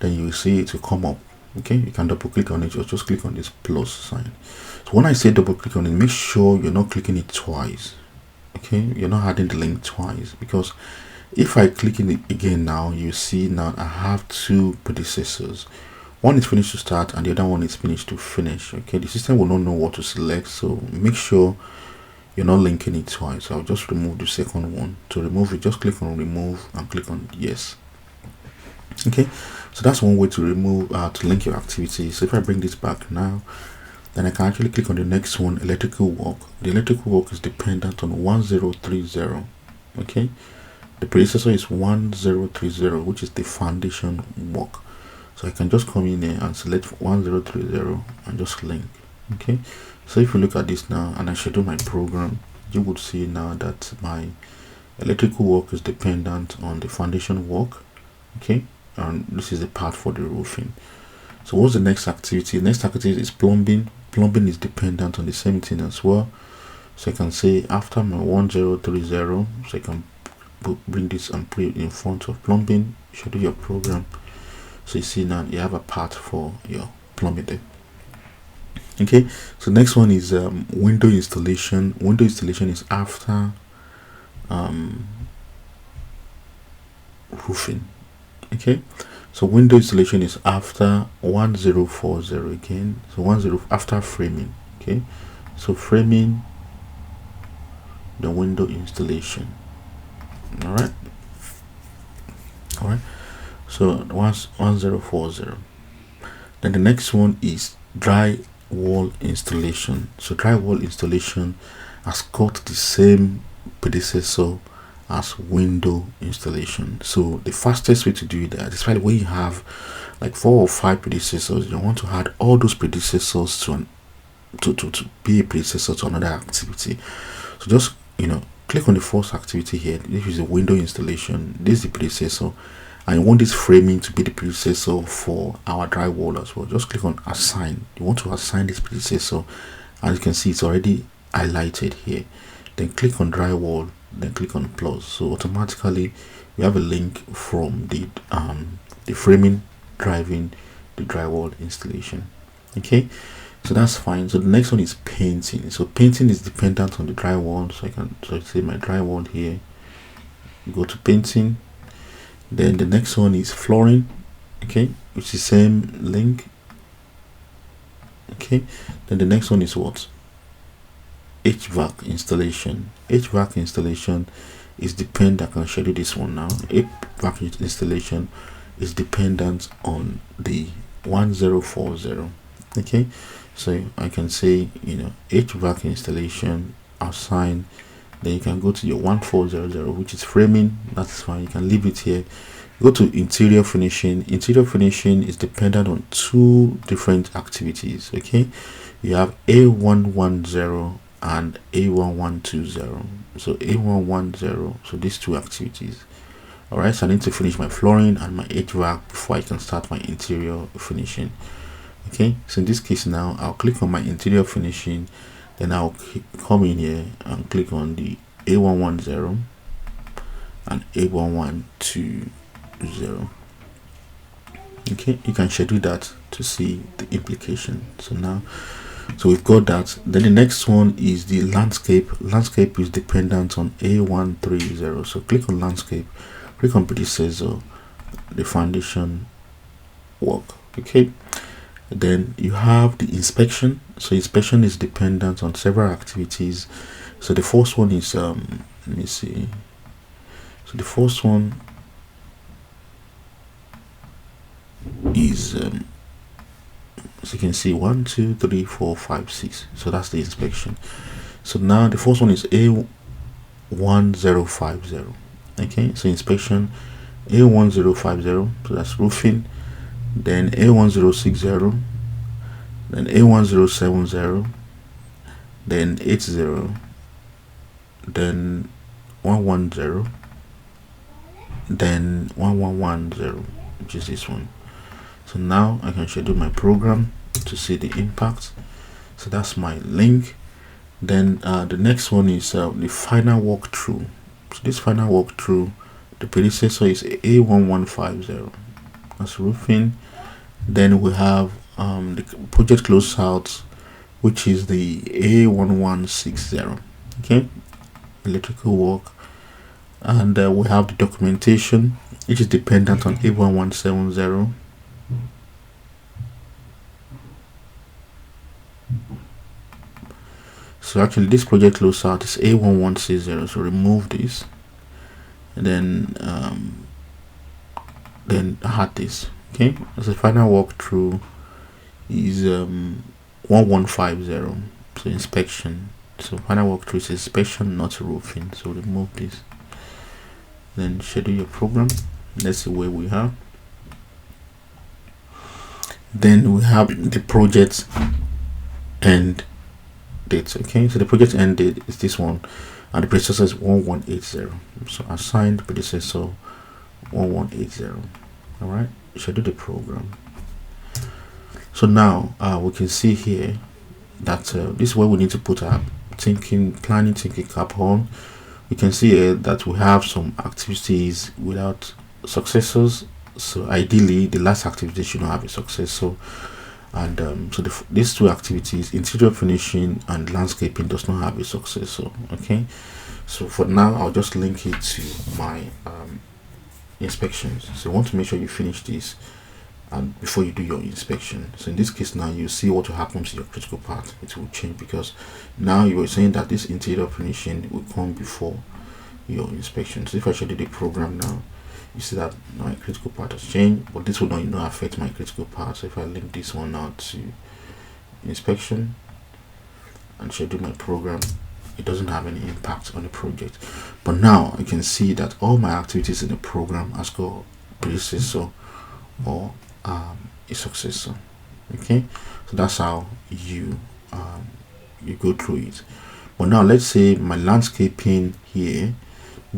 Speaker 1: then you will see it will come up. Okay, you can double click on it or just click on this plus sign. So when I say double click on it, make sure you're not clicking it twice. Okay, you're not adding the link twice, because if I click in it again now, you see now I have 2 predecessors. One is finished to start and the other one is finished to finish. Okay, the system will not know what to select, so make sure you're not linking it twice. I'll just remove the second one. To remove it, just click on remove and click on yes. Okay, so that's one way to remove to link your activity. So if I bring this back now, then I can actually click on the next one, electrical work. The electrical work is dependent on 1030. Okay, the predecessor is 1030, which is the foundation work. So I can just come in here and select 1030 and just link. Okay, so if you look at this now and I schedule my program, you would see now that my electrical work is dependent on the foundation work. Okay, and this is the part for the roofing. So what's the next activity? The next activity is plumbing. Plumbing is dependent on the same thing as well. So I can say after my 1030, so I can bring this and put it in front of plumbing, schedule your program. So you see now you have a part for your plumbing there. Okay, so next one is window installation. Window installation is after roofing. Okay, so window installation is after 1040 again. So 10 after framing. Okay, so framing the window installation. All right. So once 1040. Then the next one is dry wall installation. So dry wall installation has got the same predecessor as window installation. So the fastest way to do that, despite when you have like 4 or 5 predecessors, you want to add all those predecessors to be a predecessor to another activity. So just click on the first activity here. This is a window installation. This is the predecessor, and you want this framing to be the predecessor for our drywall as well. Just click on assign. You want to assign this predecessor. As you can see, it's already highlighted here. Then click on drywall, then click on plus. So automatically you have a link from the framing driving the drywall installation. Okay, so that's fine. So the next one is painting. So painting is dependent on the drywall. So I say my drywall here, go to painting. Then the next one is flooring, okay, which is same link. Okay, then the next one is what? HVAC installation. HVAC installation is dependent. I can show you this one now. HVAC installation is dependent on the 1040. Okay, so I can say HVAC installation assign. Then you can go to your 1400, which is framing. That's fine, you can leave it here. Go to interior finishing. Interior finishing is dependent on 2 different activities. Okay, you have A110 and A1120. So A110, so these 2 activities. All right, so I need to finish my flooring and my HVAC before I can start my interior finishing. Okay, so in this case now I'll click on my interior finishing. Then I'll come in here and click on the A110 and A1120. Okay, you can schedule that to see the implication. So we've got that. Then the next one is the landscape. Landscape is dependent on A130. So click on landscape, click on predecessor, the foundation work. Okay, then you have the inspection. So inspection is dependent on several activities. So the first one is let me see. So the first one is as you can see 1 2 3 4 5 6. So that's the inspection. So now the first one is A1050. Okay, so inspection A1050, so that's roofing. Then A1060, then A1070, then 80, then 110, then 1110, which is this one. So now I can schedule my program to see the impact. So that's my link. Then the next one is the final walkthrough. So this final walkthrough, the predecessor is A1150. That's roofing. Then we have the project closeout, which is the A1160. Okay, electrical work. And we have the documentation, which is dependent on A1170. So actually this project closeout is A1160, so remove this and then add this. Okay, as a final walkthrough is 1150, so inspection. So final walkthrough is inspection, not roofing, so remove this, then schedule your program. Let's see where we have. Then we have the project end date. Okay, so the project end date is this one, and the predecessor is 1180. So assigned predecessor 1180. All right, schedule the program. So now we can see here that this is where we need to put our planning thinking cap on. We can see here that we have some activities without successors. So ideally the last activity should not have a successor, and so these 2 activities, interior finishing and landscaping, does not have a successor. Okay, so for now I'll just link it to my inspections. So you want to make sure you finish this and before you do your inspection. So in this case now, you see what will happen to your critical part. It will change because now you were saying that this interior finishing will come before your inspection. So if I show you the program now, you see that my critical part has changed, but this will not affect my critical part. So if I link this one now to inspection and schedule my program, it doesn't have any impact on the project. But now I can see that all my activities in the program has got predecessor or a successor. Okay, so that's how you go through it. But now let's say my landscaping here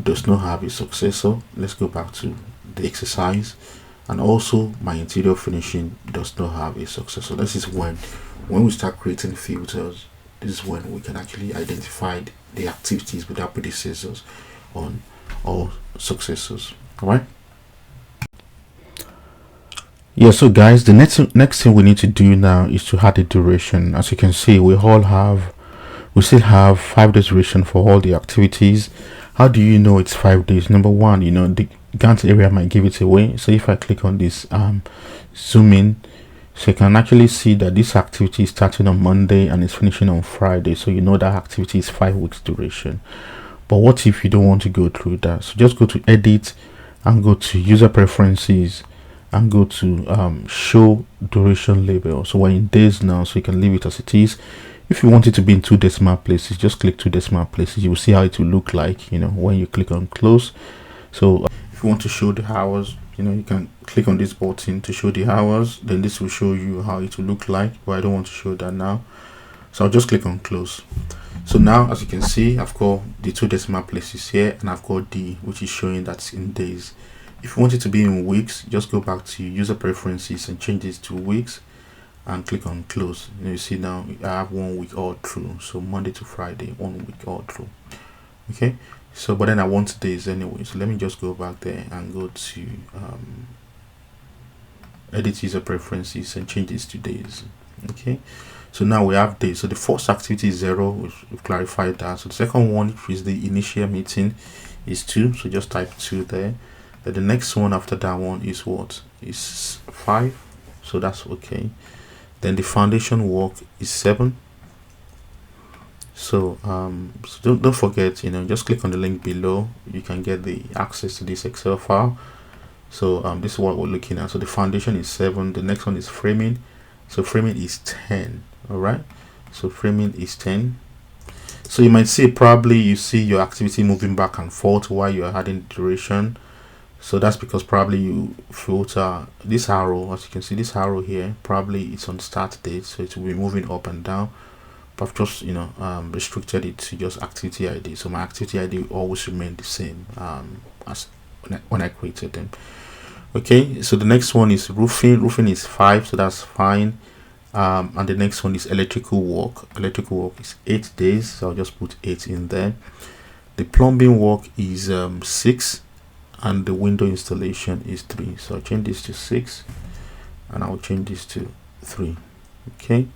Speaker 1: does not have a successor. Let's go back to the exercise, and also my interior finishing does not have a successor. This is when we start creating filters. This is when we can actually identify the activities without predecessors on all successors. All right. Yeah, so guys, the next thing we need to do now is to add the duration. As you can see, we still have 5 days duration for all the activities. How do you know it's 5 days? Number one, the Gantt area might give it away. So if I click on this zoom in, so you can actually see that this activity is starting on Monday and it's finishing on Friday. So you know that activity is 5 weeks duration. But what if you don't want to go through that? So just go to edit and go to user preferences and go to show duration label. So we're in days now, so you can leave it as it is. If you want it to be in 2 decimal places, just click 2 decimal places. You will see how it will look like, when you click on close. So if you want to show the hours, you can click on this button to show the hours. Then this will show you how it will look like, but I don't want to show that now. So I'll just click on close. So now, as you can see, I've got the 2 decimal places here, and I've got D, which is showing that's in days. If you want it to be in weeks, just go back to user preferences and change this to weeks and click on close. You see now I have 1 week all through, so Monday to Friday, 1 week all through. Okay, so but then I want days anyway, so let me just go back there and go to edit user preferences and change this to days. Okay, so now we have days. So the first activity is 0, we've clarified that. So the second one, which is the initial meeting, is 2, so just type 2 there. Then the next one after that one is what? Is 5, so that's okay. Then the foundation work is 7. So so don't forget, just click on the link below. You can get the access to this Excel file. So this is what we're looking at. So the foundation is 7. The next one is framing. So framing is 10. All right, so framing is 10. So you might see, probably you see your activity moving back and forth while you're adding duration. So that's because probably you filter this arrow. As you can see, this arrow here, probably it's on start date, so it will be moving up and down. But I've just restricted it to just activity ID, so my activity ID will always remain the same as when I created them. Okay, so the next one is roofing. Roofing is 5, so that's fine. And the next one is electrical work. Electrical work is 8 days, so I'll just put 8 in there. The plumbing work is 6, and the window installation is 3, so I'll change this to 6 and I'll change this to 3. Okay,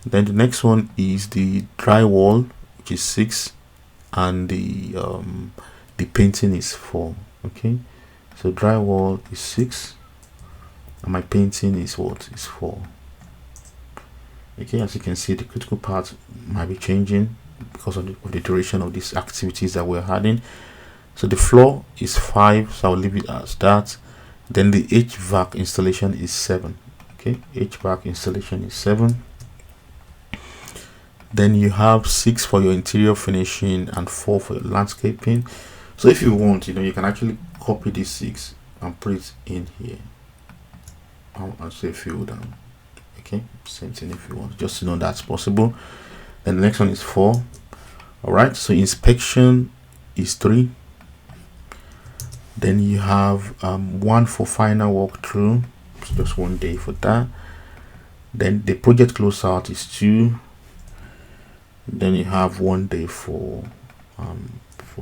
Speaker 1: then the next one is the drywall, which is 6, and the painting is 4. Okay, so drywall is 6 and my painting is what? Is 4. Okay, as you can see, the critical part might be changing because of the duration of these activities that we're adding. So the floor is 5, so I'll leave it as that. Then the HVAC installation is 7. Okay, HVAC installation is 7. Then you have 6 for your interior finishing and 4 for your landscaping. So if you want, you can actually copy this 6 and put it in here. I'll say fill down. Okay, same thing if you want, just to know that's possible. Then the next one is 4. All right, so inspection is 3. Then you have 1 for final walkthrough, so just 1 day for that. Then the project closeout is 2. Then you have 1 day for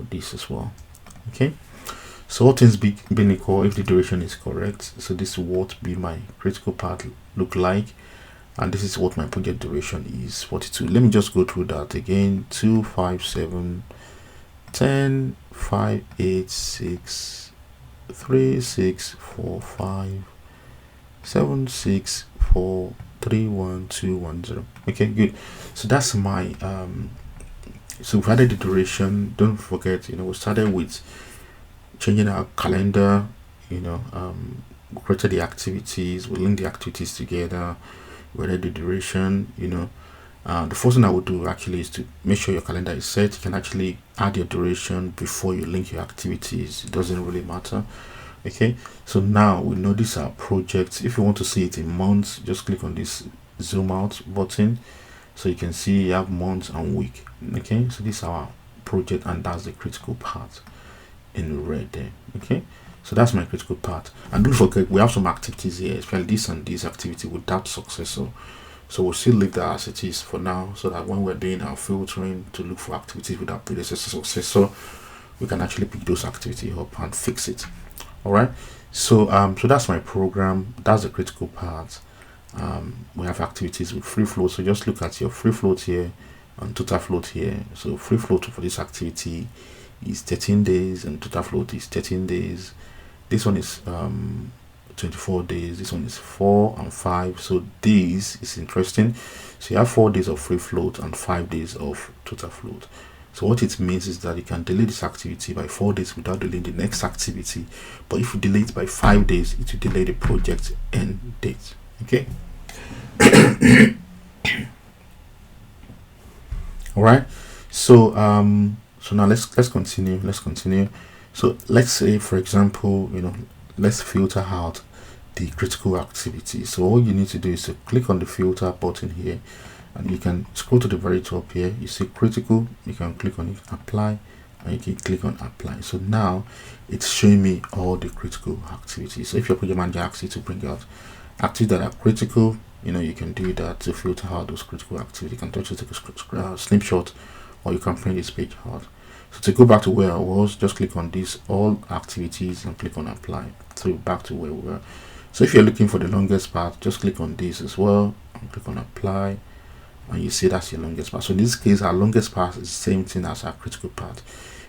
Speaker 1: this as well. Okay, so all things being equal, if the duration is correct, so this is what be my critical part look like, and this is what my project duration is, 42. Let me just go through that again. 2, 5, 7, 10, 5, 8, 6, 364576431210. Okay, good. So that's my so we've added the duration. Don't forget, we started with changing our calendar, we created the activities, we linked the activities together, we added the duration. The first thing I would do actually is to make sure your calendar is set. You can actually add your duration before you link your activities. It doesn't really matter. Okay, so now we know these are projects. If you want to see it in months, just click on this zoom out button, so you can see you have months and week. Okay, so this is our project, and that's the critical part in red there. Okay, so that's my critical part. And don't forget, we have some activities here, especially this and this activity without successor. So we'll still leave that as it is for now, so that when we're doing our filtering to look for activities without predecessor successor, we can actually pick those activities up and fix it. All right, so so that's my program. That's the critical part. We have activities with free float, so just look at your free float here and total float here. So free float for this activity is 13 days and total float is 13 days. This one is 24 days, this one is 4 and 5. So this is interesting. So you have 4 days of free float and 5 days of total float. So what it means is that you can delay this activity by 4 days without delaying the next activity, but if you delay it by 5 days, it will delay the project end date. Okay. All right, so so now let's continue. So let's say, for example, let's filter out the critical activity. So all you need to do is to click on the filter button here, and you can scroll to the very top here. You see critical, you can click on it, apply, and you can click on apply. So now it's showing me all the critical activities. So if your project manager asks you to bring out activities that are critical, you can do that to filter out those critical activities. You can touch it, take a snapshot, or you can print this page out. So to go back to where I was, just click on this all activities and click on apply. So back to where we were. So if you're looking for the longest path, just click on this as well and click on apply, and you see that's your longest path. So in this case, our longest path is the same thing as our critical path.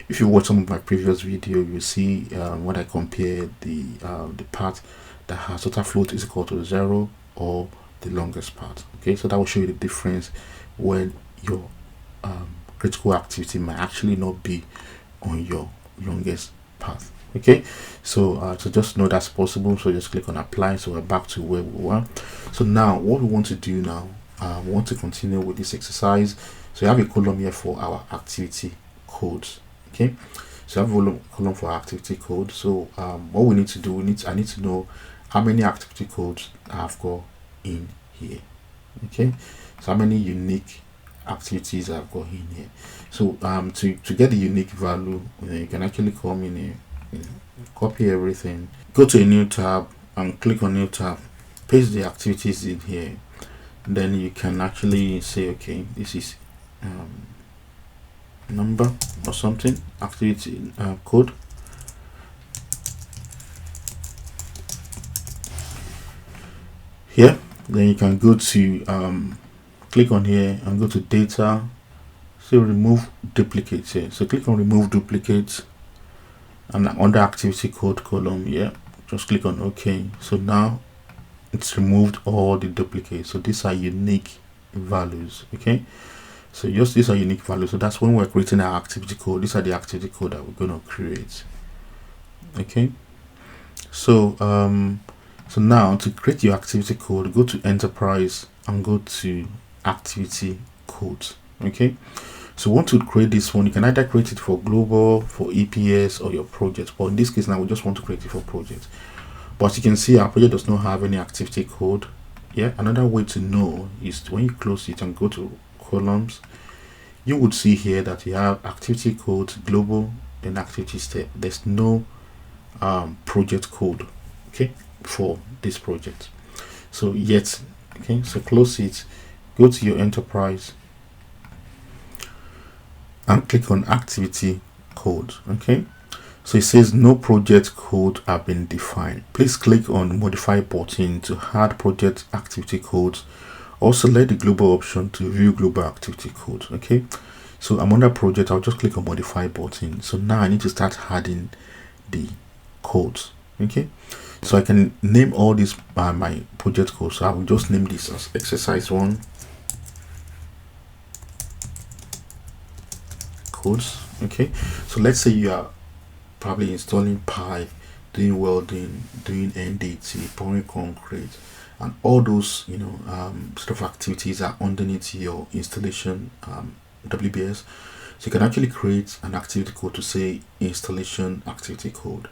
Speaker 1: If you watch some of my previous video, you see when I compare the path that has total float is equal to 0 or the longest path. Okay, so that will show you the difference when your critical activity might actually not be on your longest path. Okay, so just know that's possible. So just click on apply. So we're back to where we were. So now what we want to do now, we want to continue with this exercise. So you have a column here for our activity codes. Okay, so I have a column for activity code. So what we need to do, I need to know how many activity codes I've got in here. Okay, so how many unique activities I've got in here. So to get the unique value, you can actually come in here, copy everything, go to a new tab and click on new tab, paste the activities in here. Then you can actually say, okay, this is number or something, activity code. Here, then you can go to click on here and go to data, so remove duplicates here. So click on remove duplicates, and under activity code column here, just click on OK. So now it's removed all the duplicates. So these are unique values. Okay, so just these are unique values. So that's when we're creating our activity code. These are the activity code that we're going to create. Okay, so so now to create your activity code, go to enterprise and go to activity codes. Okay, so want to create this one, you can either create it for global, for EPS, or your project, but in this case now we just want to create it for project. But you can see our project does not have any activity code. Yeah, another way to know is when you close it and go to columns, you would see here that you have activity code global, then activity step. There's no project code, okay, for this project. So yet, okay, so close it, go to your enterprise and click on activity code. Okay, so it says no project code have been defined. Please click on modify button to add project activity codes, or select the global option to view global activity code. Okay, so I'm under project, I'll just click on modify button. So now I need to start adding the codes. Okay, so I can name all these my project codes. So I will just name this as exercise 1 codes. Okay, so let's say you are probably installing pipe, doing welding, doing NDT, pouring concrete, and all those sort of activities are underneath your installation WBS. So you can actually create an activity code to say installation activity code.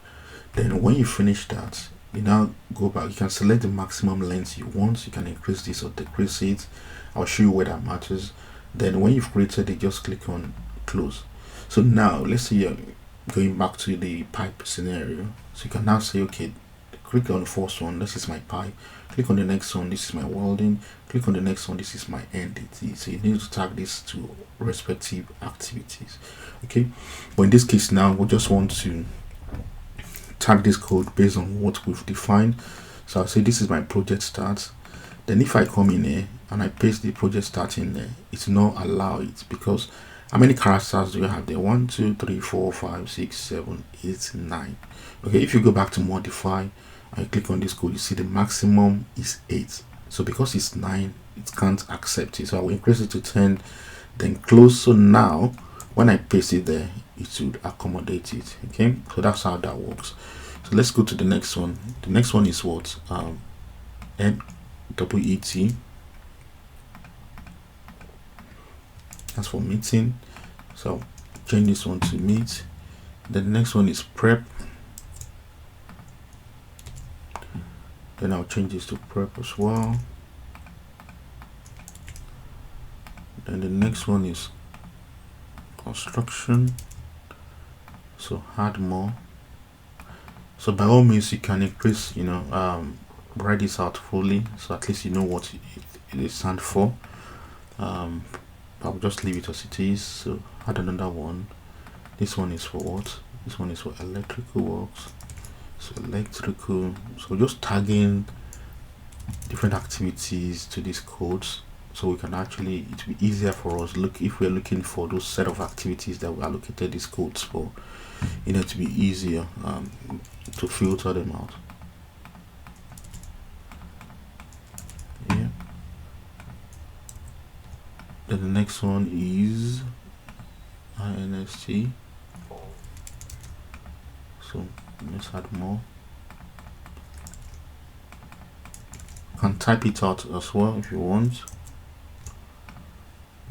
Speaker 1: Then when you finish that, you now go back. You can select the maximum length you want. You can increase this or decrease it. I'll show you where that matters. Then when you've created it, just click on close. So now let's say you're going back to the pipe scenario. So you can now say, okay, click on the first one, this is my pipe. Click on the next one, this is my welding. Click on the next one, this is my NDT. So you need to tag this to respective activities. Okay, but in this case now we just want to tag this code based on what we've defined. So I'll say this is my project start. Then if I come in here and I paste the project start in there, it's not allow it, because how many characters do you have there? 1 2 3 4 5 6 7 8 9. Okay, if you go back to modify and click on this code, you see the maximum is 8. So because it's 9, it can't accept it. So I will increase it to 10, then close. So now when I paste it there, it should accommodate it. Okay, so that's how that works. So let's go to the next one. The next one is what? NWET. That's for meeting. So change this one to meet. Then the next one is prep. Then I'll change this to prep as well. Then the next one is construction. So add more. So by all means you can increase, write this out fully, so at least you know what it stands for. I'll just leave it as it is. So add another one. This one is for what? This one is for electrical works. So electrical. So just tagging different activities to these codes, so we can actually, it will be easier for us if we're looking for those set of activities that we allocated these codes for. To be easier to filter them out. Yeah. Then the next one is INST. So let's add more. You can type it out as well if you want.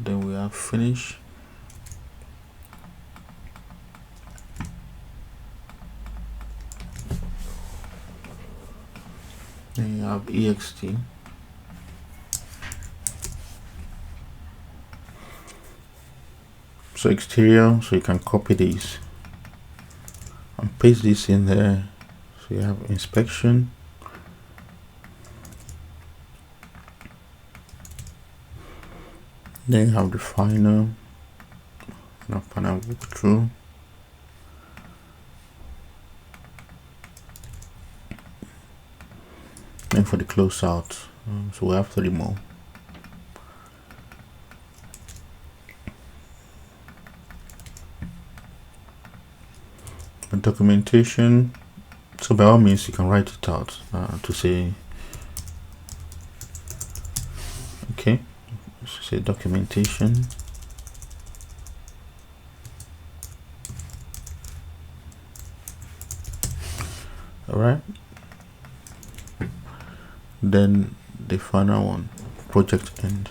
Speaker 1: Then we have finish. Then you have EXT. So exterior, so you can copy these and paste this in there. So you have inspection. Then you have the final walkthrough. And for the closeout, so we have 3 more. And documentation, so by all means you can write it out to say, okay, so say documentation. All right. Then the final one, project end.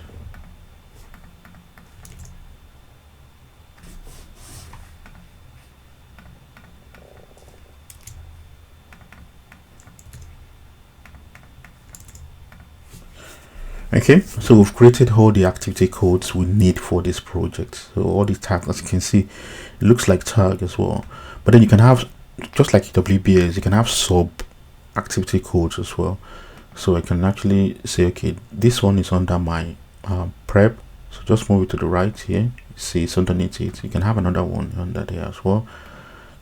Speaker 1: Okay, so we've created all the activity codes we need for this project. So all the tags, as you can see, it looks like tag as well. But then you can have, just like WBS, you can have sub activity codes as well. So I can actually say, okay, this one is under my prep. So just move it to the right here. See, it's underneath it. You can have another one under there as well.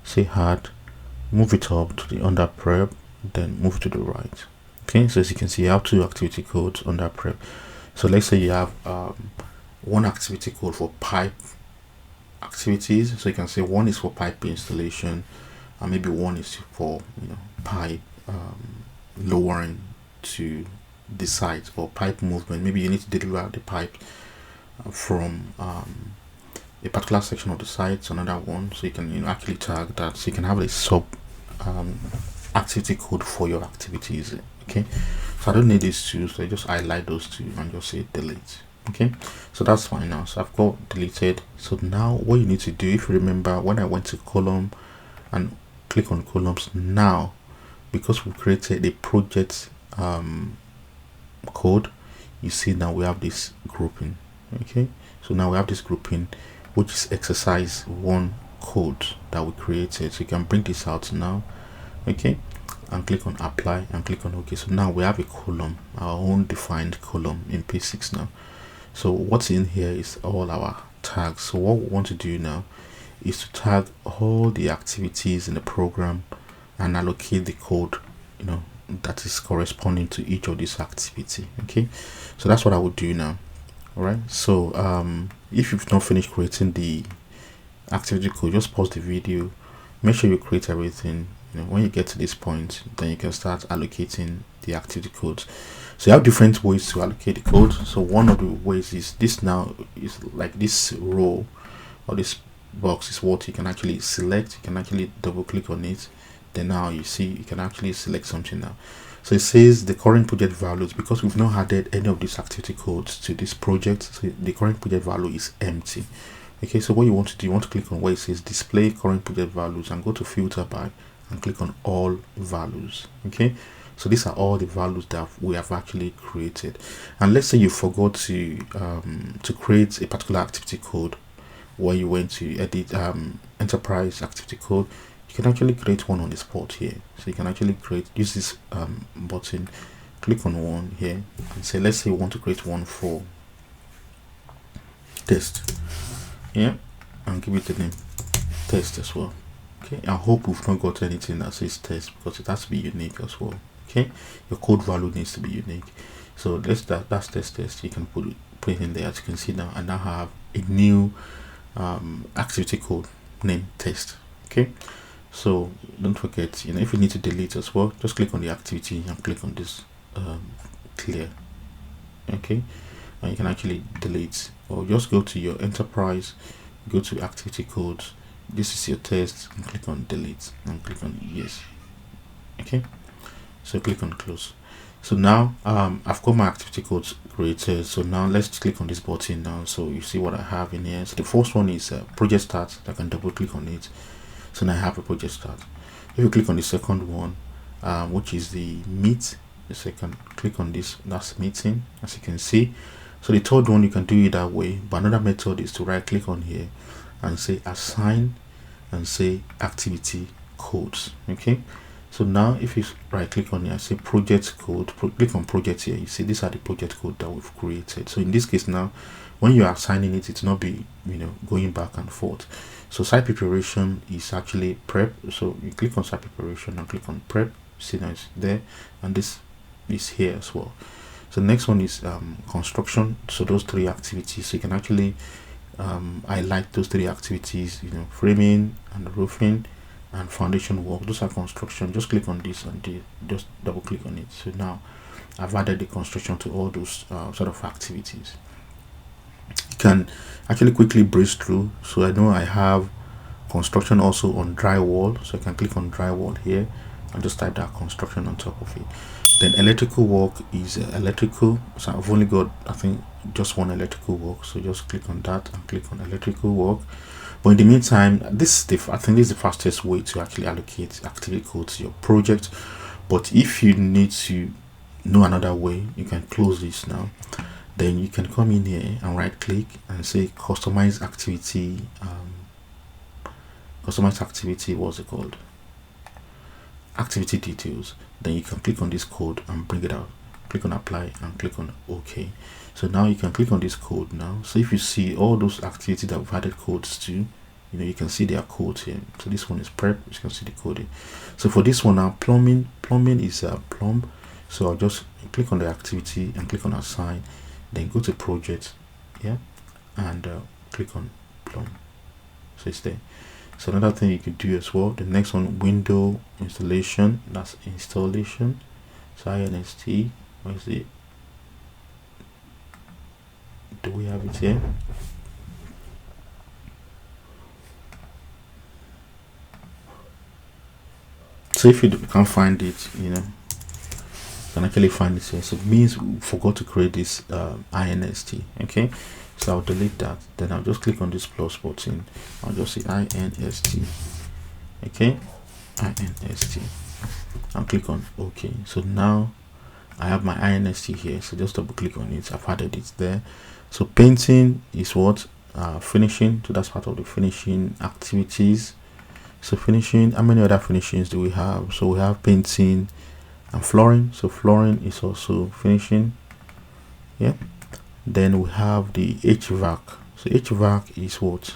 Speaker 1: Say add, move it up to the under prep, then move to the right. Okay, so as you can see, you have 2 activity codes under prep. So let's say you have one activity code for pipe activities. So you can say one is for pipe installation, and maybe one is for pipe lowering to the site, or pipe movement. Maybe you need to deliver the pipe from a particular section of the site to another one, so you can actually tag that, so you can have a sub activity code for your activities. Okay, so I don't need these two, so I just highlight those two and just say delete. Okay, so that's fine now. So I've got deleted. So now what you need to do, if you remember when I went to column and click on columns, now because we created a project code, you see now we have this grouping. Okay, so now we have this grouping, which is exercise 1 code that we created. So you can bring this out now. Okay, and click on apply and click on OK. So now we have a column, our own defined column in P6 now. So what's in here is all our tags. So what we want to do now is to tag all the activities in the program and allocate the code that is corresponding to each of these activity. Okay, so that's what I would do now. All right, so if you've not finished creating the activity code, just pause the video, make sure you create everything. When you get to this point, then you can start allocating the activity codes. So you have different ways to allocate the code. So one of the ways is this. Now is like this row or this box is what you can actually select. You can actually double click on it, then now you see you can actually select something now. So it says the current project values, because we've not added any of these activity codes to this project, so the current project value is empty. Okay, so what you want to do, you want to click on where it says display current project values and go to filter by and click on all values. Okay, so these are all the values that we have actually created. And let's say you forgot to create a particular activity code, where you went to edit enterprise activity code, you can actually create one on the spot here. So you can actually use this button, click on one here and say, let's say you want to create one for test, and give it the name test as well. Okay, I hope we've not got anything that says test, because it has to be unique as well. Okay, your code value needs to be unique. So that's test. You can put it in there, as you can see now, and now have a new activity code named test. Okay, so don't forget, if you need to delete as well, just click on the activity and click on this clear. Okay, and you can actually delete, or just go to your enterprise, go to activity codes, this is your test, and click on delete and click on yes. Okay, so click on close. So now I've got my activity codes created. So now let's click on this button now, so you see what I have in here. So the first one is project start. I can double click on it, so now I have a project start. If you click on the second one, which is the meet, the second, click on this, that's meeting, as you can see. So the third one, you can do it that way, but another method is to right click on here and say assign and say activity codes. Okay, so now if you right click on here, say project code, click on project here, you see these are the project code that we've created. So in this case now, when you are assigning it, it's not be going back and forth. So site preparation is actually prep, so you click on site preparation and click on prep, see now it's there, and this is here as well. So next one is construction. So those 3 activities, so you can actually highlight those 3 activities, framing and roofing and foundation work. Those are construction. Just click on this and just double click on it. So now I've added the construction to all those sort of activities. You can actually quickly breeze through. So I know I have construction also on drywall, so I can click on drywall here and just type that construction on top of it. Then electrical work is electrical, so I've only got, I think, just one electrical work, so just click on that and click on electrical work. But in the meantime, I think this is the fastest way to actually allocate activity code to your project. But if you need to know another way, you can close this now. Then you can come in here and right click and say customize activity. Customize activity, what's it called? Activity details. Then you can click on this code and bring it out. Click on apply and click on OK. So now you can click on this code now. So if you see all those activities that we've added codes to, you can see their codes here. So this one is prep, you can see the coding. So for this one now, plumbing is plumb. So I'll just click on the activity and click on assign, then go to project, and click on plumb. So it's there. So another thing you could do as well, the next one, window installation, that's installation. So inst, where is it? Do we have it here? So if you can't find it, you can actually find it here. So it means we forgot to create this inst. Okay, so I'll delete that, then I'll just click on this plus button, I'll just say inst. Okay, inst, I'll click on OK. So now I have my inst here, so just double click on it. I've added it there. So painting is what finishing, so that's part of the finishing activities. So finishing, how many other finishings do we have? So we have painting and flooring, so flooring is also finishing. Yeah, then we have the HVAC. So HVAC is what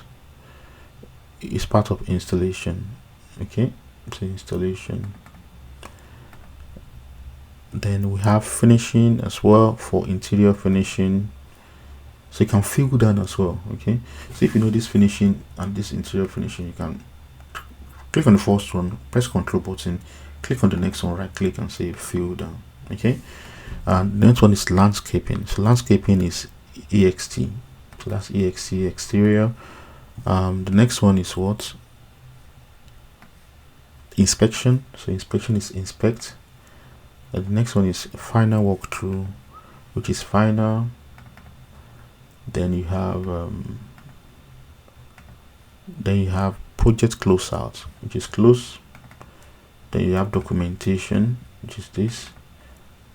Speaker 1: is part of installation. Okay, so installation. Then we have finishing as well for interior finishing, so you can fill that as well. Okay, so if you know this finishing and this interior finishing, you can click on the first one, press Ctrl button, click on the next one, right click and say fill down. Okay, and the next one is landscaping. So landscaping is ext, so that's ext, exterior. The next one is what, inspection. So inspection is inspect. The next one is final walkthrough, which is final. Then you have project closeout, which is close. Then you have documentation, which is this,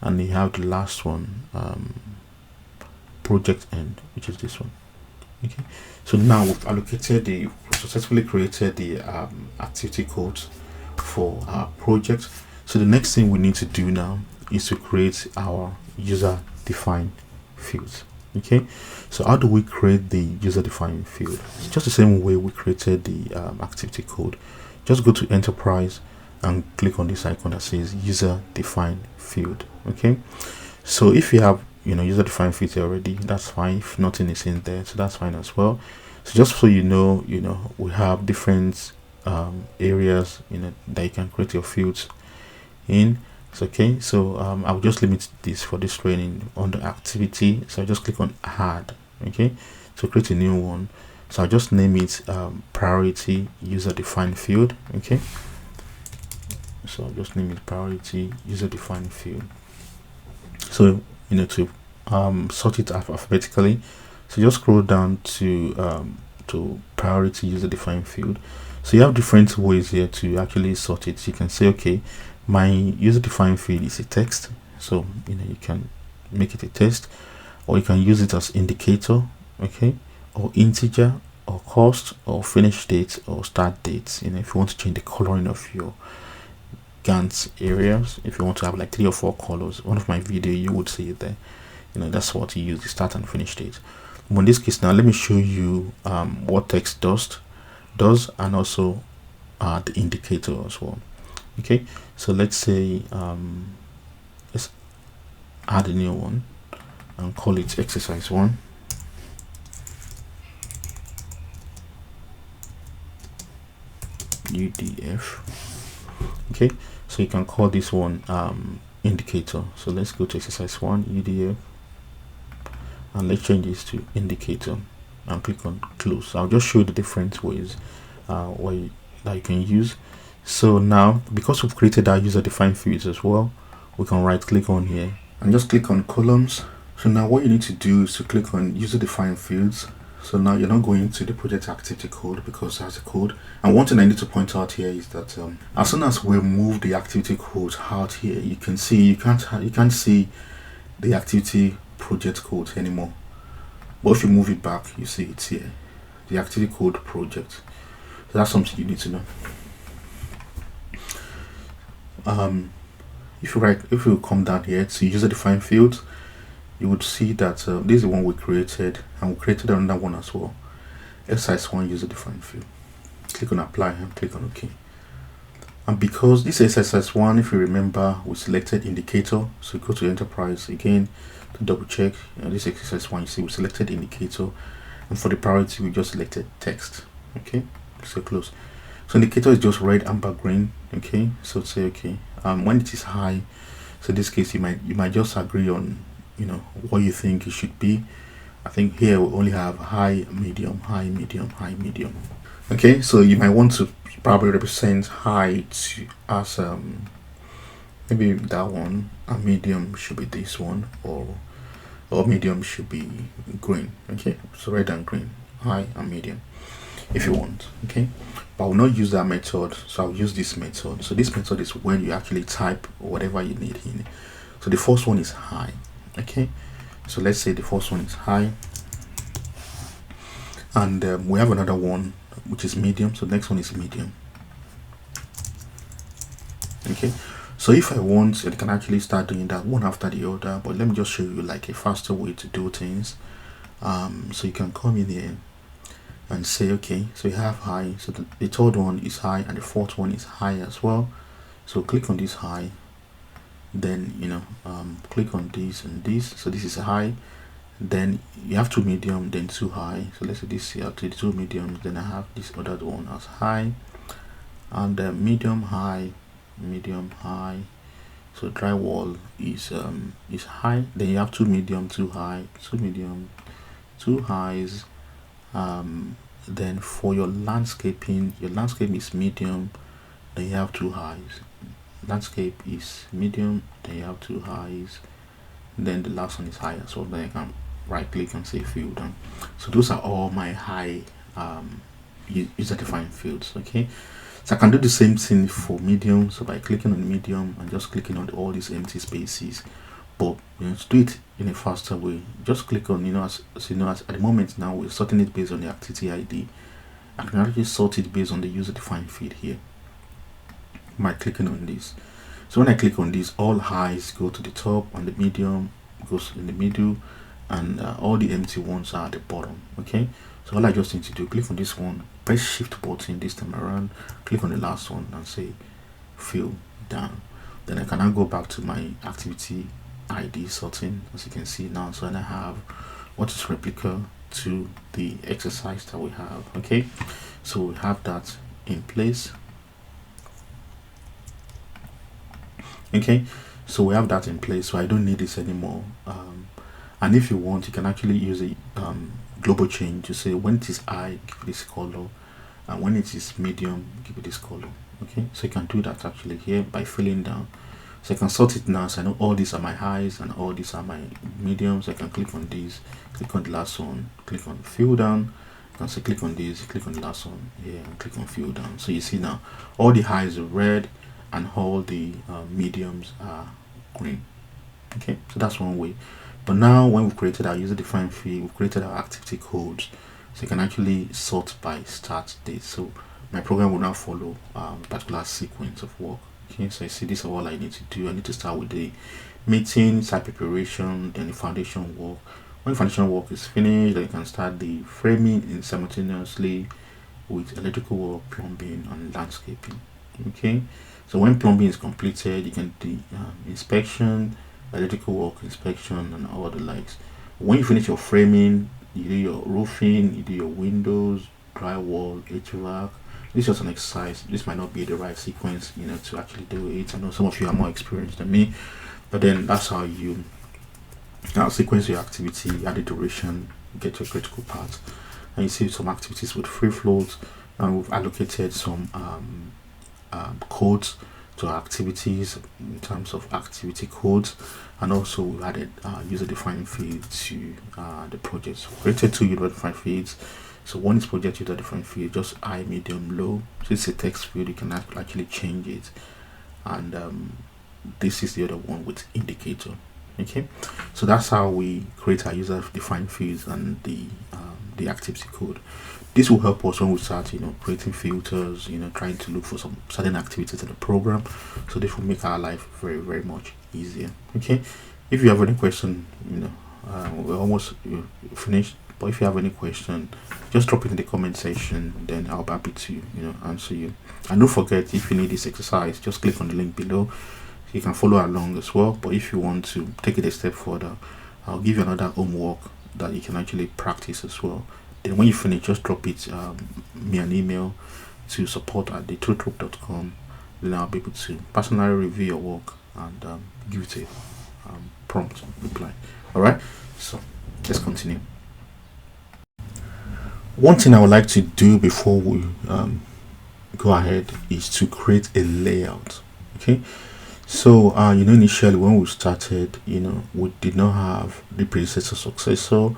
Speaker 1: and you have the last one, project end, which is this one. Okay, so now we've successfully created the activity codes for our project. So the next thing we need to do now is to create our user defined fields. Okay, so how do we create the user defined field? It's just the same way we created the activity code. Just go to enterprise and click on this icon that says user defined field. Okay, so if you have user defined field already, that's fine. If nothing is in there, so that's fine as well. So just so you know we have different areas that you can create your fields in. It's okay, so I'll just limit this for this training on the activity. So I just click on add. Okay, so create a new one. So I'll just name it priority user defined field. Okay, so I'll just name it priority user defined field. So to sort it alphabetically, so just scroll down to priority user defined field. So you have different ways here to actually sort it. So you can say, okay, my user defined field is a text, so you can make it a text, or you can use it as indicator, okay, or integer, or cost, or finish date, or start date. If you want to change the coloring of your Gantt areas, if you want to have like 3 or 4 colors, one of my video you would see it there. That's what you use, the start and finish date. But in this case, now let me show you what text does, and also the indicator as well. Okay, so let's say let's add a new one and call it exercise 1. UDF. Okay, so you can call this one indicator. So let's go to exercise 1 UDF, and let's change this to indicator and click on close. I'll just show you the different ways that you can use. So now, because we've created our user defined fields as well, we can right click on here and just click on columns. So now what you need to do is to click on user defined fields. So now you're not going to the project activity code because that's a code. And one thing I need to point out here is that as soon as we move the activity code out here, you can see you can't see the activity project code anymore. But if you move it back, you see it's here, the activity code project. So that's something you need to know. If you come down here to user defined fields, you would see that this is the one we created, and we created another one as well, exercise 1 user defined field. Click on apply and click on OK. And because this exercise 1, if you remember, we selected indicator, so go to enterprise again to double check. This exercise 1, you see we selected indicator, and for the priority we just selected text. Okay, so close. So indicator is just red, amber, green. Okay, so say okay, when it is high, so in this case you might just agree on what you think it should be. I think here we only have high, medium, high, medium, high, medium. Okay, so you might want to probably represent high to as maybe that one, and medium should be this one, or medium should be green. Okay, so red and green, high and medium, if you want. Okay, but I will not use that method, so I'll use this method. So this method is when you actually type whatever you need in. So the first one is high. Okay, so let's say the first one is high, and we have another one which is medium. So the next one is medium. Okay, so if I want, I can actually start doing that one after the other, but let me just show you like a faster way to do things. So you can come in here and say okay, so you have high, so the third one is high and the fourth one is high as well. So click on this high, then click on this and this. So this is high, then you have two medium, then two high. So let's say this here, two mediums, then I have this other one as high, and medium, high, medium, high. So drywall is high, then you have two medium, two high, two medium, two highs. Then for your landscaping, your landscape is medium, then you have two highs. Landscape is medium, then you have two highs, then the last one is high as well. Then I can right click and say fill done. So those are all my high user defined fields. Okay, so I can do the same thing for medium. So by clicking on medium and just clicking on all these empty spaces, but to do it in a faster way, just click on as at the moment now we're sorting it based on the activity ID. I can actually sort it based on the user defined field here by clicking on this. So when I click on this, all highs go to the top and the medium goes in the middle, and all the empty ones are at the bottom. Okay, so all I just need to do, click on this one, press shift button this time around, click on the last one and say fill down. Then I can now go back to my activity ID sorting, as you can see now. So I have what is replica to the exercise that we have. Okay, so we have that in place. Okay, so we have that in place, so I don't need this anymore. And if you want, you can actually use a global change to say when it is high, give it this color, and when it is medium, give it this color. Okay, so you can do that actually here by filling down. So I can sort it now, so I know all these are my highs and all these are my mediums. I can click on these, click on the last one, click on fill down. You can say click on this, click on the last one here, and click on fill down. So you see now all the highs are red and all the mediums are green. Okay, so that's one way. But now when we've created our user defined field, we've created our activity codes, so you can actually sort by start date. So my program will now follow a particular sequence of work. Okay, so I see this is all I need to do. I need to start with the meeting, site preparation, then the foundation work. When the foundation work is finished, then you can start the framing in simultaneously with electrical work, plumbing, and landscaping. Okay, so when plumbing is completed, you can do inspection, electrical work inspection, and all the likes. When you finish your framing, you do your roofing, you do your windows, drywall, HVAC. This is just an exercise. This might not be the right sequence, to actually do it. I know some of you are more experienced than me, but then that's how you sequence your activity, add the duration, get your critical path. And you see some activities with free floats, and we've allocated some codes to our activities in terms of activity codes, and also we added user defined field to the project. So created two user defined fields. So one is project user defined field, just high, medium, low. So it's a text field, you can actually change it, and this is the other one with indicator. Okay, so that's how we create our user defined fields and the activity code. This will help us when we start creating filters, trying to look for some certain activities in the program. So this will make our life very, very much easier. Okay, if you have any question, we're almost finished, but if you have any question, just drop it in the comment section, then I'll be happy to answer you. And don't forget, if you need this exercise, just click on the link below. You can follow along as well, but if you want to take it a step further, I'll give you another homework that you can actually practice as well. Then when you finish, just drop it me an email, to support@thetruthgroup.com. Then I'll be able to personally review your work and give it a prompt reply. All right, so let's continue. One thing I would like to do before we go ahead is to create a layout. Okay, so initially when we started, we did not have the predecessor successor.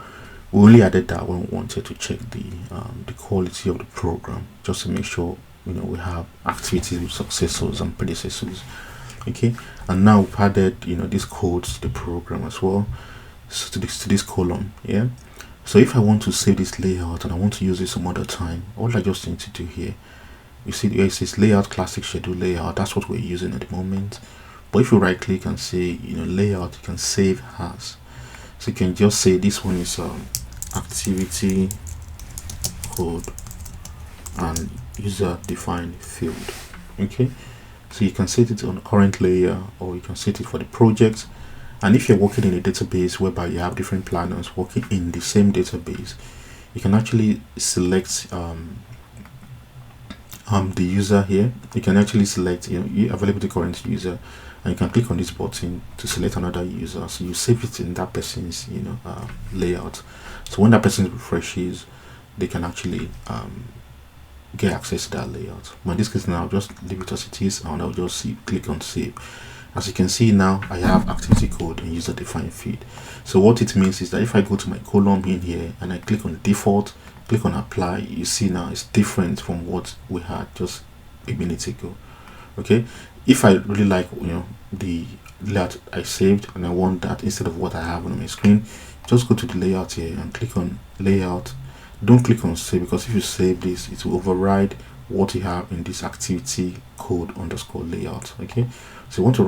Speaker 1: We only added that when we wanted to check the quality of the program, just to make sure we have activities with successors and predecessors. Okay, and now we've added these codes to the program as well, so to this column. Yeah, so if I want to save this layout and I want to use it some other time, all I just need to do here, you see where it says layout, classic schedule layout. That's what we're using at the moment. But if you right click and say layout, you can save as. So you can just say this one is activity code and user defined field. Okay, so you can set it on the current layer, or you can set it for the project. And if you're working in a database whereby you have different planners working in the same database, you can actually select the user here. You can actually select available the current user, and you can click on this button to select another user. So you save it in that person's layout. So when that person refreshes, they can actually get access to that layout. But in this case now, I'll just leave it as it is, and I'll just click on save. As you can see now, I have activity code and user defined field. So what it means is that if I go to my column in here and I click on default, click on apply, you see now it's different from what we had just a minute ago. Okay, if I really like the layout I saved and I want that instead of what I have on my screen, just go to the layout here and click on layout. Don't click on save, because if you save this, it will override what you have in this activity code underscore layout. Okay, so you want to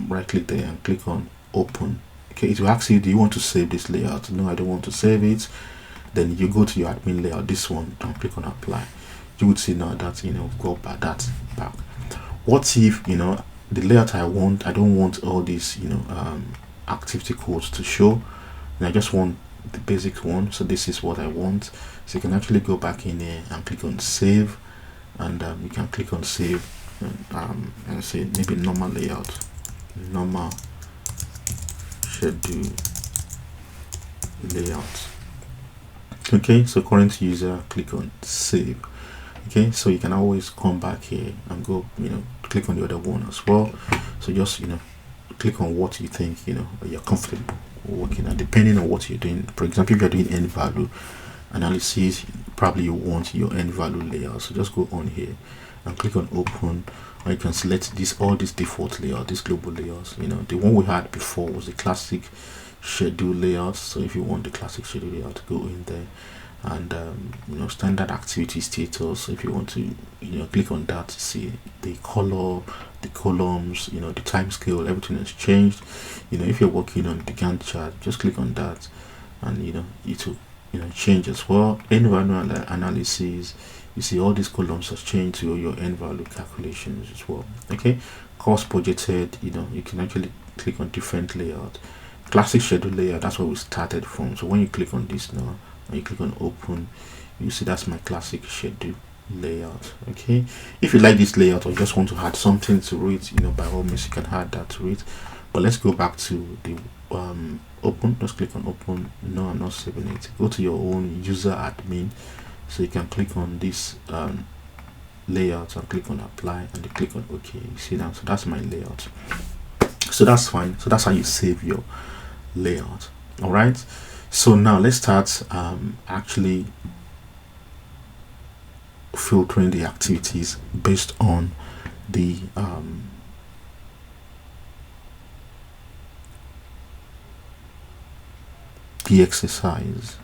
Speaker 1: right click there and click on open. Okay, it will ask you, do you want to save this layout? No, I don't want to save it. Then you go to your admin layout, this one, and click on apply. You would see now that go back that back. What if the layout I don't want all these activity codes to show, and I just want the basic one? So this is what I want. So you can actually go back in here and click on save, and you can click on save and say maybe normal layout, normal schedule layout. Okay, so current user, click on save. Okay, so you can always come back here and go click on the other one as well. So just click on what you think you're comfortable working at, depending on what you're doing. For example, if you're doing end value analysis, probably you want your end value layout. So just go on here and click on open, and you can select all these default layout, these global layouts. The one we had before was the classic schedule layout. So if you want the classic schedule layout, to go in there, and standard activity status. So if you want to click on that to see the color, the columns, the time scale, everything has changed. If you're working on the Gantt chart, just click on that, and it will change as well. End value analysis, you see all these columns has changed to your end value calculations as well. Okay, cost budgeted, you can actually click on different layout. Classic schedule layout, that's where we started from. So when you click on this now and you click on open, you see that's my classic schedule layout. Okay, if you like this layout or just want to add something to it, by all means you can add that to it. But let's go back to the open. Just click on open. No, I'm not saving it. Go to your own user admin, so you can click on this layout and click on apply, and you click on OK. You see that? So that's my layout. So that's fine. So that's how you save your layout. All right, so now let's start actually filtering the activities based on the exercise.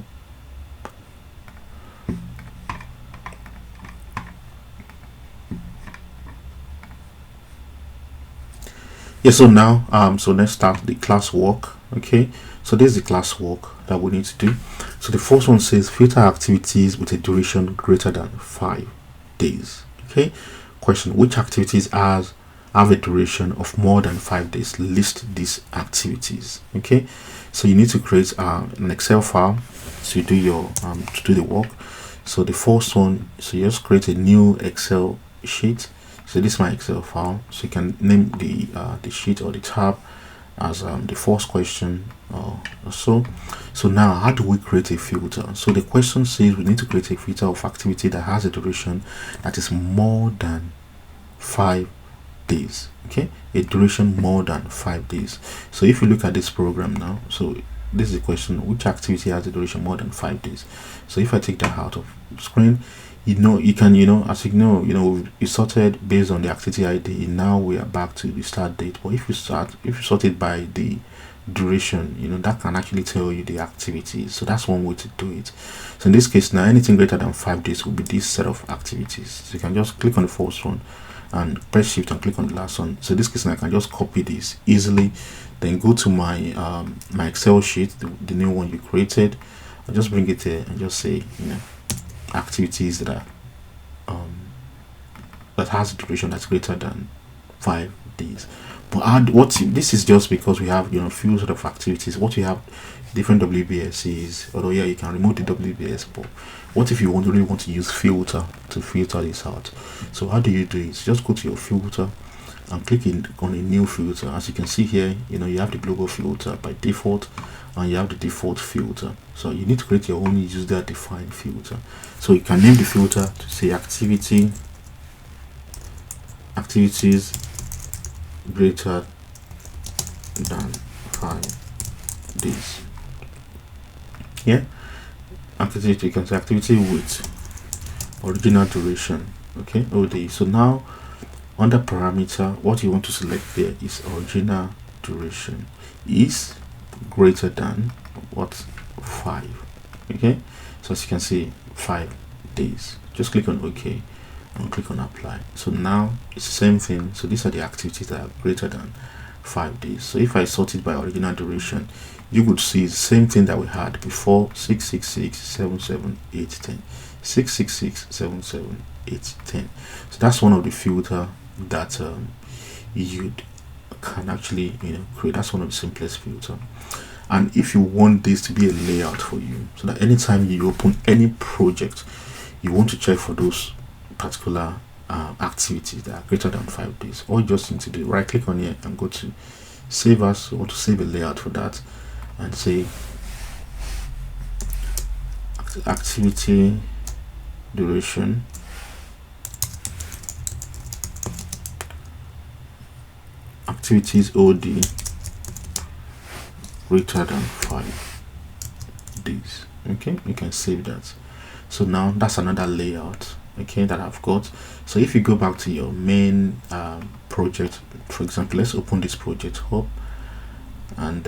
Speaker 1: Yeah, so now so let's start the class work. Okay, so this is the class work that we need to do. So the first one says filter activities with a duration greater than 5 days. Okay, question: which activities have a duration of more than 5 days? List these activities. Okay, so you need to create an Excel file to do your to do the work. So the first one, so you just create a new Excel sheet. So this is my Excel file, so you can name the sheet or the tab as the first question or so. So now, how do we create a filter? So the question says we need to create a filter of activity that has a duration that is more than 5 days. Okay, a duration more than 5 days. So if you look at this program now, so this is the question: which activity has a duration more than 5 days? So if I take that out of screen, you can, as you know, we sorted based on the activity ID. Now we are back to the start date. But if you sort it by the duration, that can actually tell you the activities. So that's one way to do it. So in this case now, anything greater than 5 days will be this set of activities. So you can just click on the first one and press shift and click on the last one. So in this case now, I can just copy this easily, then go to my my Excel sheet, the new one you created. I'll just bring it here and just say, activities that are that has a duration that's greater than 5 days. But this is just because we have few sort of activities. What you have different WBSs, although yeah, you can remove the WBS, but what if you really want to use filter to filter this out? So how do you do it? Just go to your filter and click on a new filter. As you can see here, you have the global filter by default, and you have the default filter. So you need to create your own user defined filter. So you can name the filter to say activities greater than 5 days. Yeah, activity, you can say activity with original duration. Okay, OD. So now under parameter, what you want to select there is original duration is greater than what? 5. Okay, so as you can see, 5 days. Just click on OK and click on apply. So now it's the same thing. So these are the activities that are greater than 5 days. So if I sort it by original duration, you would see the same thing that we had before: 666, 77, 8, 10. 666, 77, 8, 10. So that's one of the filter that you can actually create. That's one of the simplest filter. And if you want this to be a layout for you, so that anytime you open any project, you want to check for those particular activities that are greater than 5 days, all you just need to do, right click on here and go to save as. So want to save a layout for that and say activity duration activities OD greater than 5 days. Okay, you can save that. So now that's another layout, okay, that I've got. So if you go back to your main project, for example, let's open this project up, and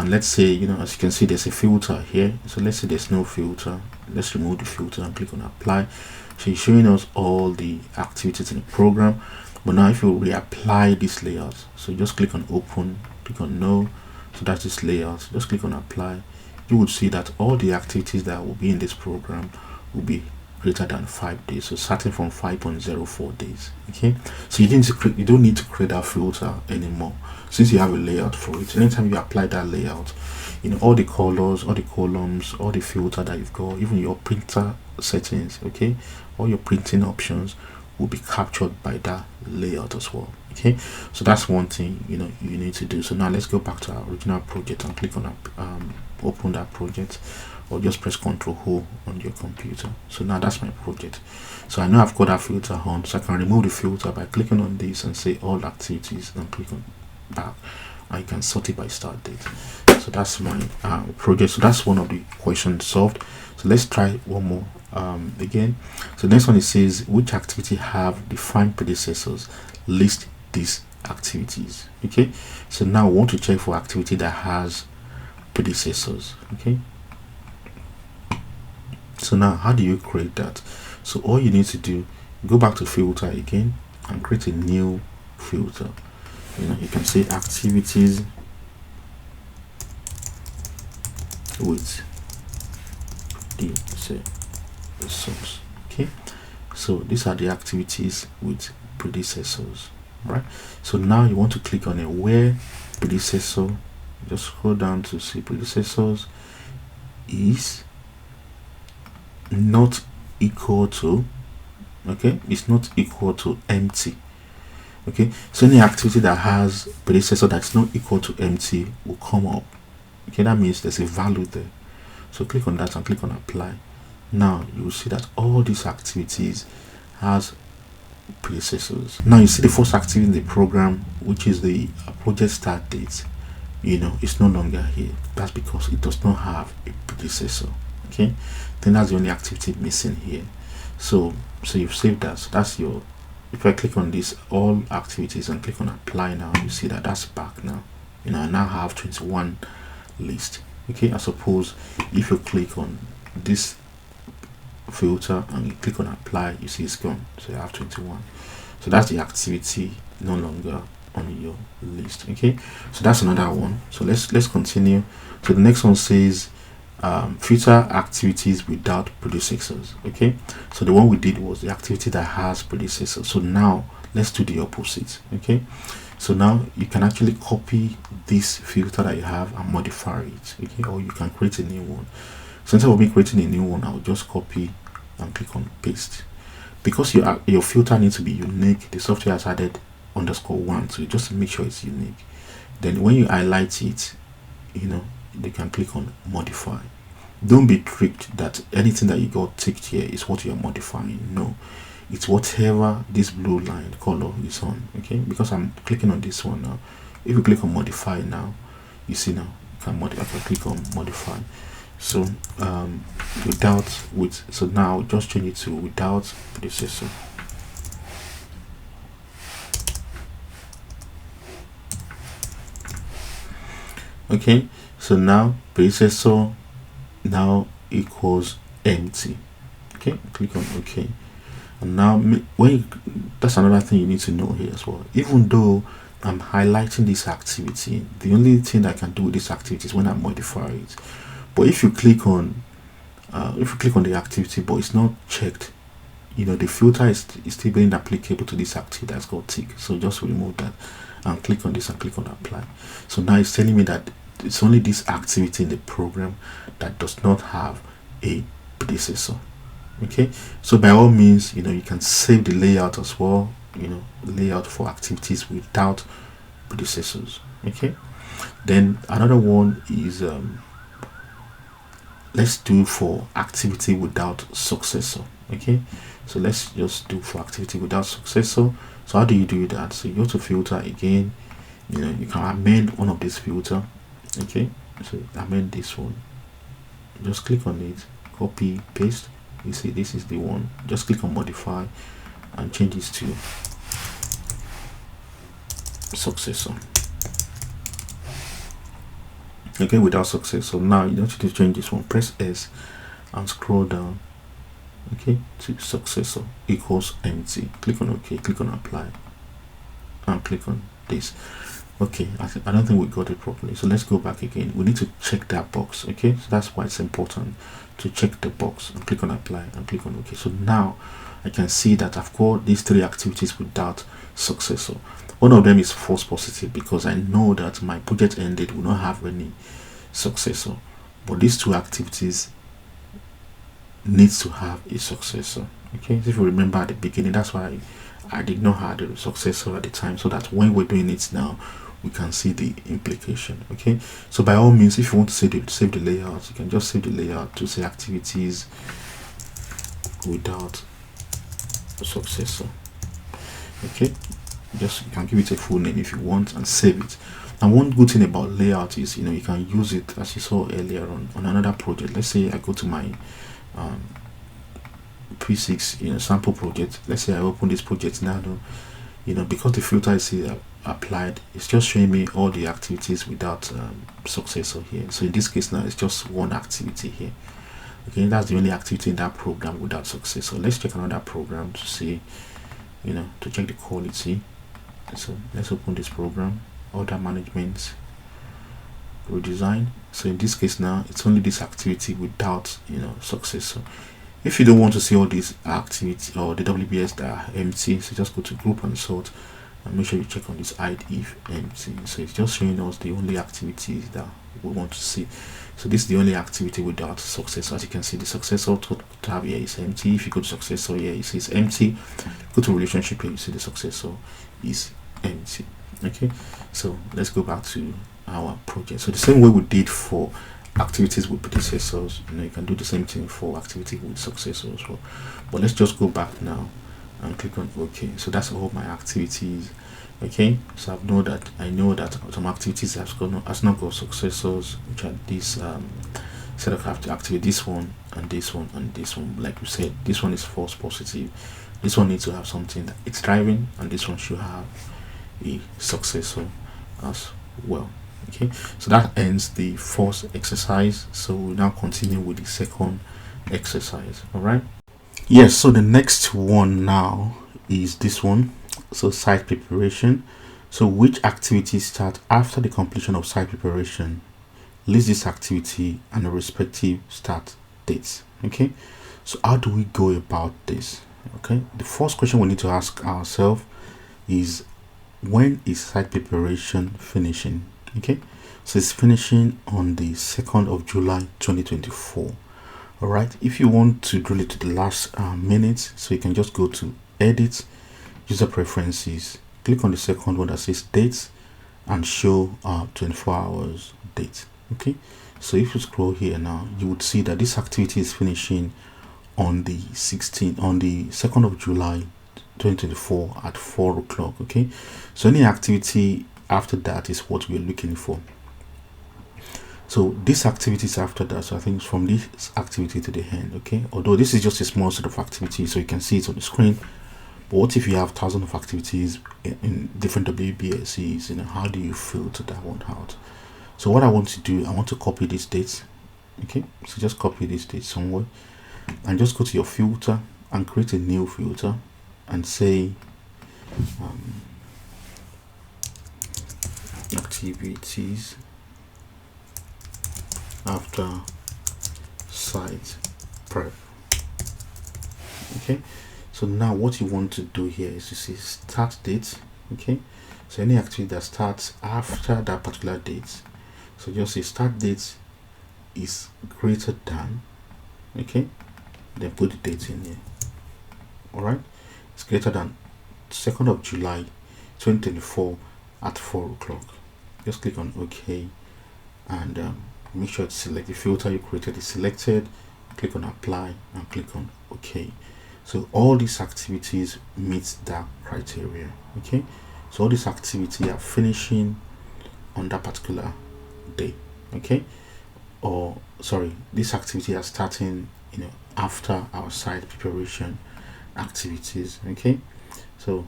Speaker 1: let's say, as you can see, there's a filter here. So let's say there's no filter. Let's remove the filter and click on apply. So it's showing us all the activities in the program. But now if you reapply this layout, so just click on open, click on no. So that's this layout. Just click on apply. You would see that all the activities that will be in this program will be greater than 5 days. So starting from 5.04 days. Okay, so you don't need to create that filter anymore, since you have a layout for it. Anytime you apply that layout, all the colors, all the columns, all the filter that you've got, even your printer settings, okay, all your printing options will be captured by that layout as well. Okay, so that's one thing you need to do. So now let's go back to our original project and click on open that project, or just press Ctrl O on your computer. So now that's my project. So I know I've got that filter on, so I can remove the filter by clicking on this and say all activities and click on back, and you can sort it by start date. So that's my project. So that's one of the questions solved. So let's try one more again. So next one, it says which activity have defined predecessors, list these activities. Okay, so now we want to check for activity that has predecessors. Okay, so now how do you create that? So all you need to do, go back to filter again and create a new filter. You can say activities with predecessors. Okay, so these are the activities with predecessors, right? So now you want to click on a where predecessor, just scroll down to see predecessors is not equal to, okay, it's not equal to empty. Okay, so any activity that has predecessor that's not equal to empty will come up. Okay, that means there's a value there. So click on that and click on apply. Now you will see that all these activities has predecessors. Now you see the first activity in the program, which is the project start date. It's no longer here. That's because it does not have a predecessor. Okay, then that's the only activity missing here. So you've saved that. So that's your, if I click on this all activities and click on apply now, you see that that's back now. I now have 21 list. Okay, I suppose if you click on this filter and you click on apply, you see it's gone. So you have 21. So that's the activity no longer on your list. Okay, so that's another one. So let's continue. So the next one says filter activities without predecessors. Okay, so the one we did was the activity that has predecessors. So now let's do the opposite. Okay, so now you can actually copy this filter that you have and modify it. Okay, or you can create a new one. So instead of me creating a new one, I'll just copy and click on paste. Because your filter needs to be unique, the software has added _1, so you just make sure it's unique. Then when you highlight it, you can click on modify. Don't be tricked that anything that you got ticked here is what you are modifying. No, it's whatever this blue line color is on. Okay, because I'm clicking on this one now. If you click on modify now, you see now you can modify. I can click on modify. So so now just change it to without predecessor. Okay, so now predecessor now equals empty. Okay, click on OK. And now that's another thing you need to know here as well. Even though I'm highlighting this activity, the only thing I can do with this activity is when I modify it. But if you click on the activity but it's not checked, the filter is still being applicable to this activity that's got tick. So just remove that and click on this and click on apply. So now it's telling me that it's only this activity in the program that does not have a predecessor. Okay, so by all means, you can save the layout as well, layout for activities without predecessors. Okay, then another one is let's do for activity without successor. Okay, so let's just do for activity without successor. So how do you do that? So you go to filter again, you can amend one of these filter. Okay, so amend this one, just click on it, copy, paste. You see this is the one. Just click on modify and change this to successor. Okay, without successor. Now you don't need to change this one. Press S and scroll down. Okay, to successor equals empty. Click on OK, click on apply and click on this. Okay, I don't think we got it properly, so let's go back again. We need to check that box. Okay, so that's why it's important to check the box and click on apply and click on OK. So now I can see that I've got these 3 activities without successor. One of them is false positive because I know that my project ended will not have any successor, but these 2 activities needs to have a successor. Okay, so if you remember at the beginning, that's why I did not have a successor at the time, so that when we're doing it now we can see the implication. Okay, so by all means, if you want to save the layout, you can just save the layout to say activities without a successor. Okay, just you can give it a full name if you want and save it. And one good thing about layout is you can use it as you saw earlier on another project. Let's say I go to my P6 sample project. Let's say I open this project now, because the filter is here applied, it's just showing me all the activities without successor here. So in this case now it's just one activity here. Okay, that's the only activity in that program without successor. Let's check another program to see, to check the quality. So let's open this program, order management, redesign. So in this case now it's only this activity without successor. If you don't want to see all these activities or the WBS that are empty, so just go to group and sort and make sure you check on this hide if empty. So it's just showing us the only activities that we want to see. So this is the only activity without successor. As you can see, the successor tab here is empty. If you go to successor here, it says empty. Go to relationship here, you see the successor is empty. Okay, so let's go back to our project. So the same way we did for activities with predecessors, you can do the same thing for activity with successors. But let's just go back now and click on OK. So that's all my activities. Okay, so I know that some activities has not got successors, which are this set of have to activate this one and this one and this one. Like we said, this one is false positive, this one needs to have something that it's driving, and this one should have a successor as well. Okay, so that ends the first exercise. So we'll now continue with the second exercise. All right, yes, so the next one now is this one. So site preparation. So which activities start after the completion of site preparation? List this activity and the respective start dates. Okay, so how do we go about this? Okay, the first question we need to ask ourselves is, when is site preparation finishing? Okay, so it's finishing on the 2nd of July 2024. All right, if you want to drill it to the last minute, so you can just go to edit, user preferences, click on the second one that says dates, and show 24 hours date. Okay, so if you scroll here now, you would see that this activity is finishing on the 2nd of July 2024 at 4 o'clock. Okay, so any activity after that is what we're looking for. So this activity is after that, so I think it's from this activity to the end. Okay, although this is just a small set of activities, so you can see it on the screen. But what if you have thousands of activities in different WBSEs? How do you filter that one out? So what I want to do, I want to copy these dates. Okay, so just copy this date somewhere and just go to your filter and create a new filter and say activities after site prep. Okay, so now what you want to do here is to say start date. Okay, so any activity that starts after that particular date, so just say start date is greater than, okay, then put the date in here. All right, it's greater than 2nd of July 2024 at 4 o'clock. Just click on OK and make sure to select the filter you created is selected. Click on apply and click on OK. So all these activities meet that criteria. Okay, so all these activities are finishing on that particular day. Okay, or sorry, this activity are starting after our site preparation activities. Okay, so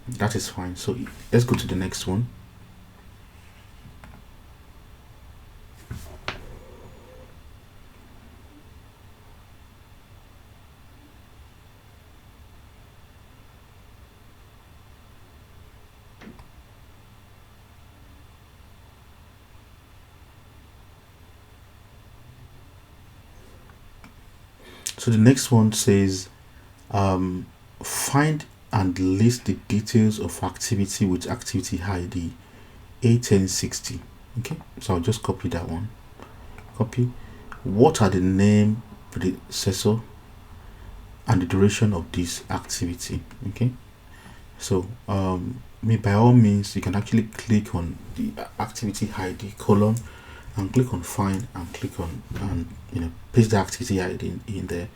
Speaker 1: that is fine. So let's go to the next one. So the next one says find and list the details of activity with activity ID A1060. Okay, so I'll just copy that one. Copy. What are the name, predecessor, and the duration of this activity? Okay, so by all means you can actually click on the activity ID column and click on find and click on and paste the activity ID in there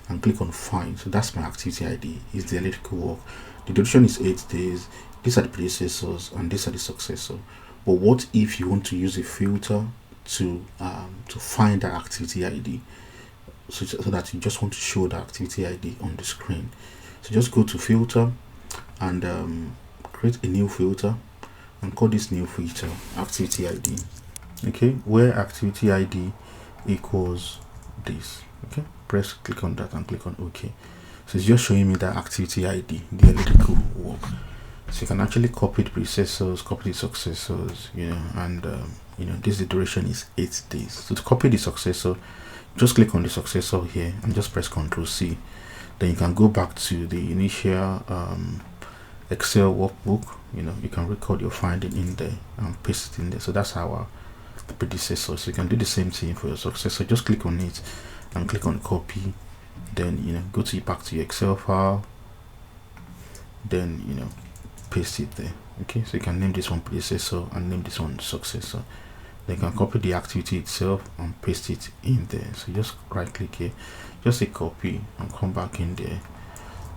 Speaker 1: and click on find. So that's my activity ID, is the electrical work. The duration is 8 days. These are the predecessors and these are the successor. But what if you want to use a filter to find that activity ID, so that you just want to show the activity ID on the screen? So just go to filter and create a new filter and call this new filter activity ID. Okay, where activity ID equals this. Okay, click on that and click on OK. So it's just showing me that activity ID, the electrical work. So you can actually copy the predecessors, copy the successors, and this duration is 8 days. So to copy the successor, just click on the successor here and just press Ctrl C. Then you can go back to the initial Excel workbook, you can record your finding in there and paste it in there. So that's our predecessor. So you can do the same thing for your successor. Just click on it and click on copy, then go back to your Excel file, then paste it there. Okay, so you can name this one predecessor and name this one successor. Then you can copy the activity itself and paste it in there. So just right click here, just say copy, and come back in there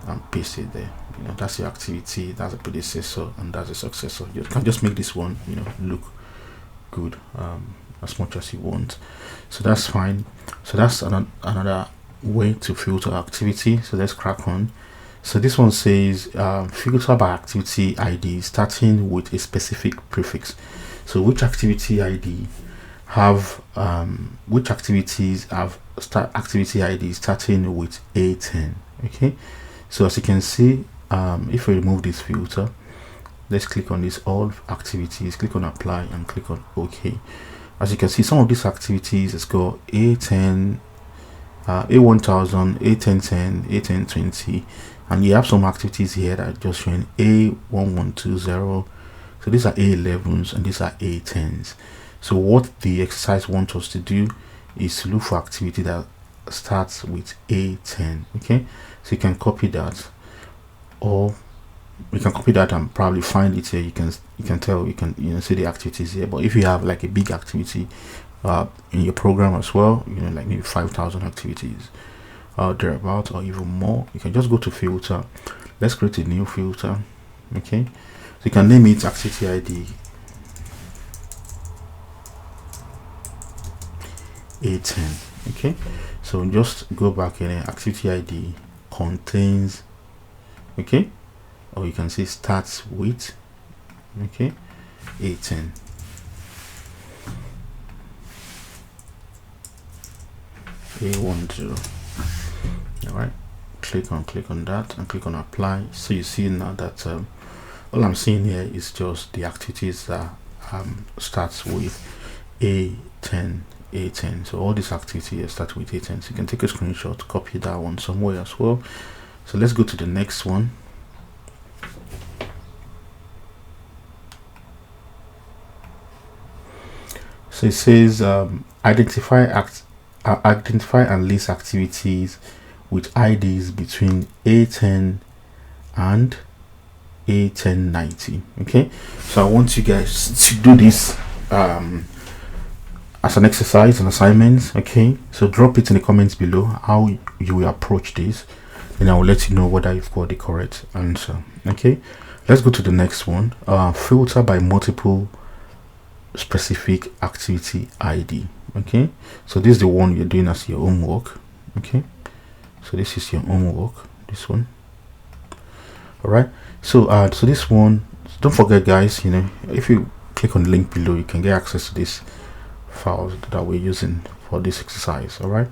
Speaker 1: and paste it there. That's your activity, that's a predecessor, and that's a successor. You can just make this one look good as much as you want. So that's fine. So that's another way to filter activity. So let's crack on. So this one says filter by activity ID starting with a specific prefix. So which activity ID have which activities have activity ID starting with A10? Okay, so as you can see, if we remove this filter, let's click on this all activities, click on apply and click on OK. As you can see, some of these activities has got A10, A1000, A1010, A1020, and you have some activities here that are just showing A1120. So these are A11s and these are A10s. So what the exercise wants us to do is to look for activity that starts with A10. Okay, so you can copy that, or you can copy that and probably find it here. You can see the activities here. But if you have like a big activity in your program as well, like maybe 5,000 activities thereabout or even more, you can just go to filter. Let's create a new filter. Okay, so you can name it activity ID A10. Okay, so just go back in, activity ID contains, okay, or you can say starts with, okay, A10. A10. All right, click on that and click on apply. So you see now that all I'm seeing here is just the activities that starts with A10. So all these activities here start with A10. So you can take a screenshot, copy that one somewhere as well. So let's go to the next one. So it says identify and list activities with IDs between A10 and A1090. Okay, so I want you guys to do this as an exercise, an assignment. Okay, so drop it in the comments below how you will approach this, and I will let you know whether you've got the correct answer. Okay, let's go to the next one. Filter by multiple specific activity ID. Okay, so this is the one you're doing as your homework. Okay, so this is your homework, this one. All right, so so this one, don't forget guys, if you click on the link below, you can get access to this files that we're using for this exercise. All right,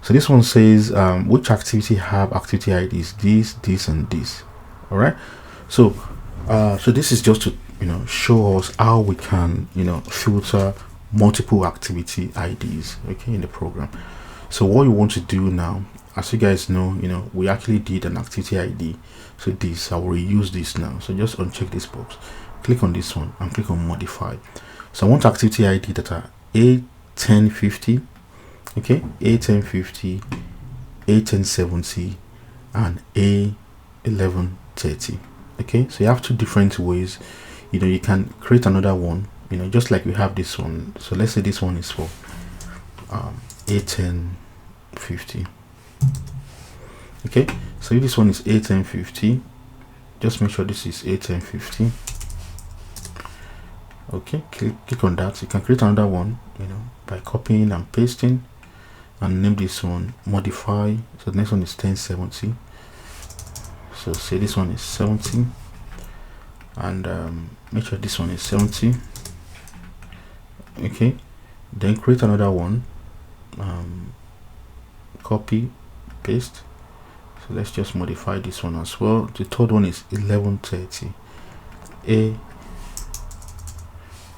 Speaker 1: so this one says which activity have activity IDs this and this. All right, so so this is just to show us how we can filter multiple activity IDs, okay, in the program. So what you want to do now, as you guys know, we actually did an activity ID. So I will reuse this now. So just uncheck this box, click on this one and click on modify. So I want activity ID that are A1050, okay, A1050, A1070 and A1130. Okay, so you have two different ways. You can create another one, just like we have this one. So let's say this one is for A1050. Okay, so if this one is A1050, just make sure this is A1050. Okay, click on that. You can create another one, by copying and pasting, and name this one modify. So the next one is 1070. So say this one is 70, and make sure this one is 70. Okay, then create another one, copy, paste. So let's just modify this one as well. The third one is 1130,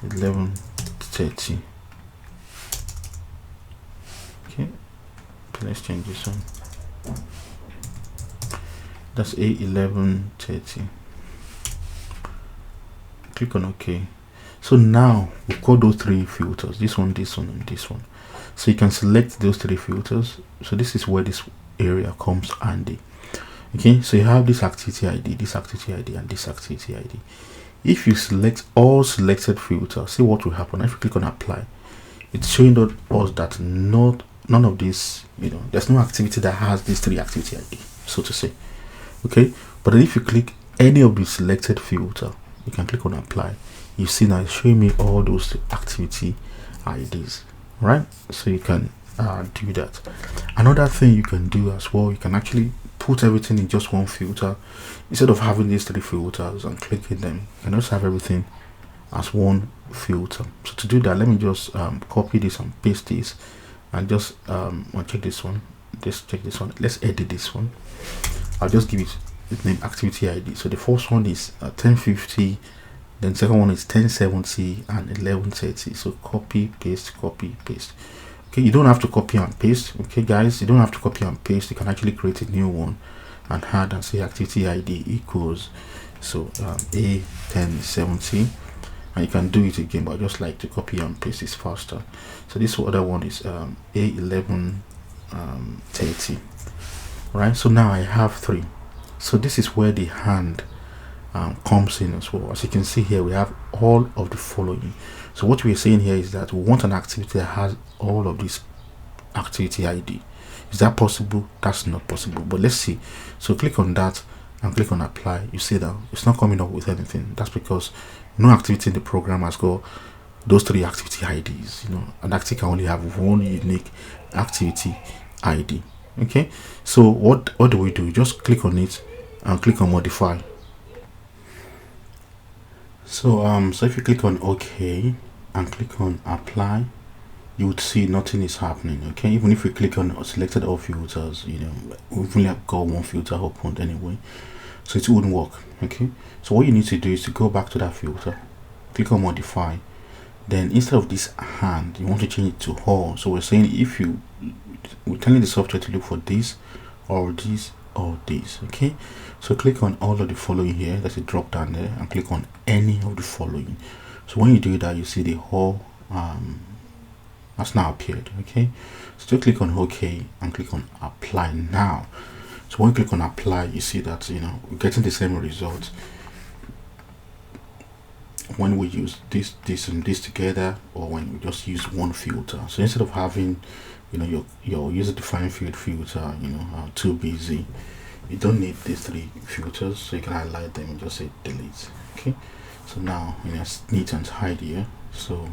Speaker 1: A1130. Okay, let's change this one. That's A1130. click on OK. So now we've got those three filters, this one, this one, and this one. So you can select those three filters. So this is where this area comes handy. Okay, so you have this activity ID, this activity ID, and this activity ID. If you select all selected filters, see what will happen. If you click on apply, it's showing us that none of this, there's no activity that has these three activity ID, so to say. Okay, but then if you click any of the selected filter, you can click on apply. You see now it's showing me all those activity IDs, right? So you can do that. Another thing you can do as well, you can actually put everything in just one filter instead of having these three filters and clicking them. You can just have everything as one filter. So to do that, let me just copy this and paste this, and just check this one. Just check this one. Let's edit this one. I'll just give it its name activity ID. So the first one is 1050, then second one is 1070 and 1130. So copy paste. Okay, you don't have to copy and paste. Okay guys, you don't have to copy and paste. You can actually create a new one and add and say activity ID equals A1070, and you can do it again, but I just like to copy and paste is faster. So this other one is A1130. right? So now I have three. So this is where the hand comes in as well. As you can see here, we have all of the following. So what we're saying here is that we want an activity that has all of this activity ID. Is that possible? That's not possible, but let's see. So click on that and click on apply. You see that it's not coming up with anything. That's because no activity in the program has got those three activity IDs. An activity can only have one unique activity ID. Okay, so what do we do? Just click on it and click on modify. So if you click on OK and click on apply, you would see nothing is happening. Okay, even if you click on selected all filters, we've only got one filter opened anyway, so it wouldn't work. Okay, so what you need to do is to go back to that filter, click on modify, then instead of this hand, you want to change it to all. So we're saying we're telling the software to look for this or this or this. Okay, so click on all of the following here. There's a drop down there, and click on any of the following. So when you do that, you see the whole has now appeared. Okay, so click on OK and click on apply now. So when you click on apply, you see that we're getting the same result when we use this and this together, or when we just use one filter. So instead of having your user defined field filter, too busy, you don't need these three filters, so you can highlight them and just say delete. Okay, so now it's neat and tidy here. So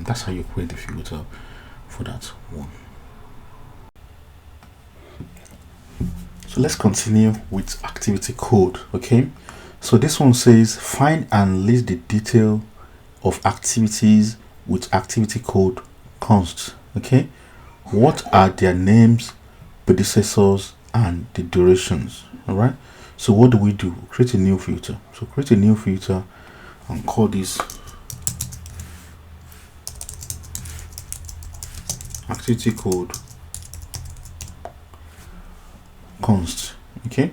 Speaker 1: that's how you create the filter for that one. So let's continue with activity code. Okay, so this one says find and list the detail of activities with activity code const. Okay, what are their names, predecessors, and the durations? All right, so what do? Create a new filter. So create a new filter and call this activity code const. Okay,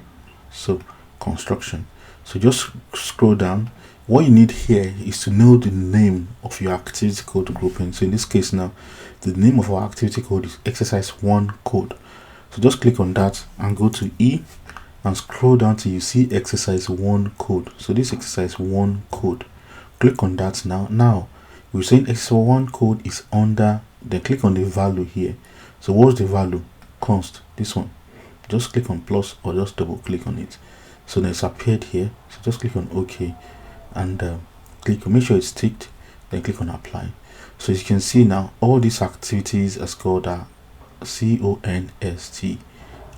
Speaker 1: so construction. So just scroll down. What you need here is to know the name of your activity code grouping. So in this case now, the name of our activity code is exercise 1 code. So just click on that and go to E and scroll down till you see exercise 1 code. So this exercise 1 code, click on that now. Now we're saying exercise 1 code is under, then click on the value here. So what's the value? Const, this one. Just click on plus or just double click on it. So then it's appeared here. So just click on OK and make sure it's ticked, then click on apply. So as you can see now, all these activities are called const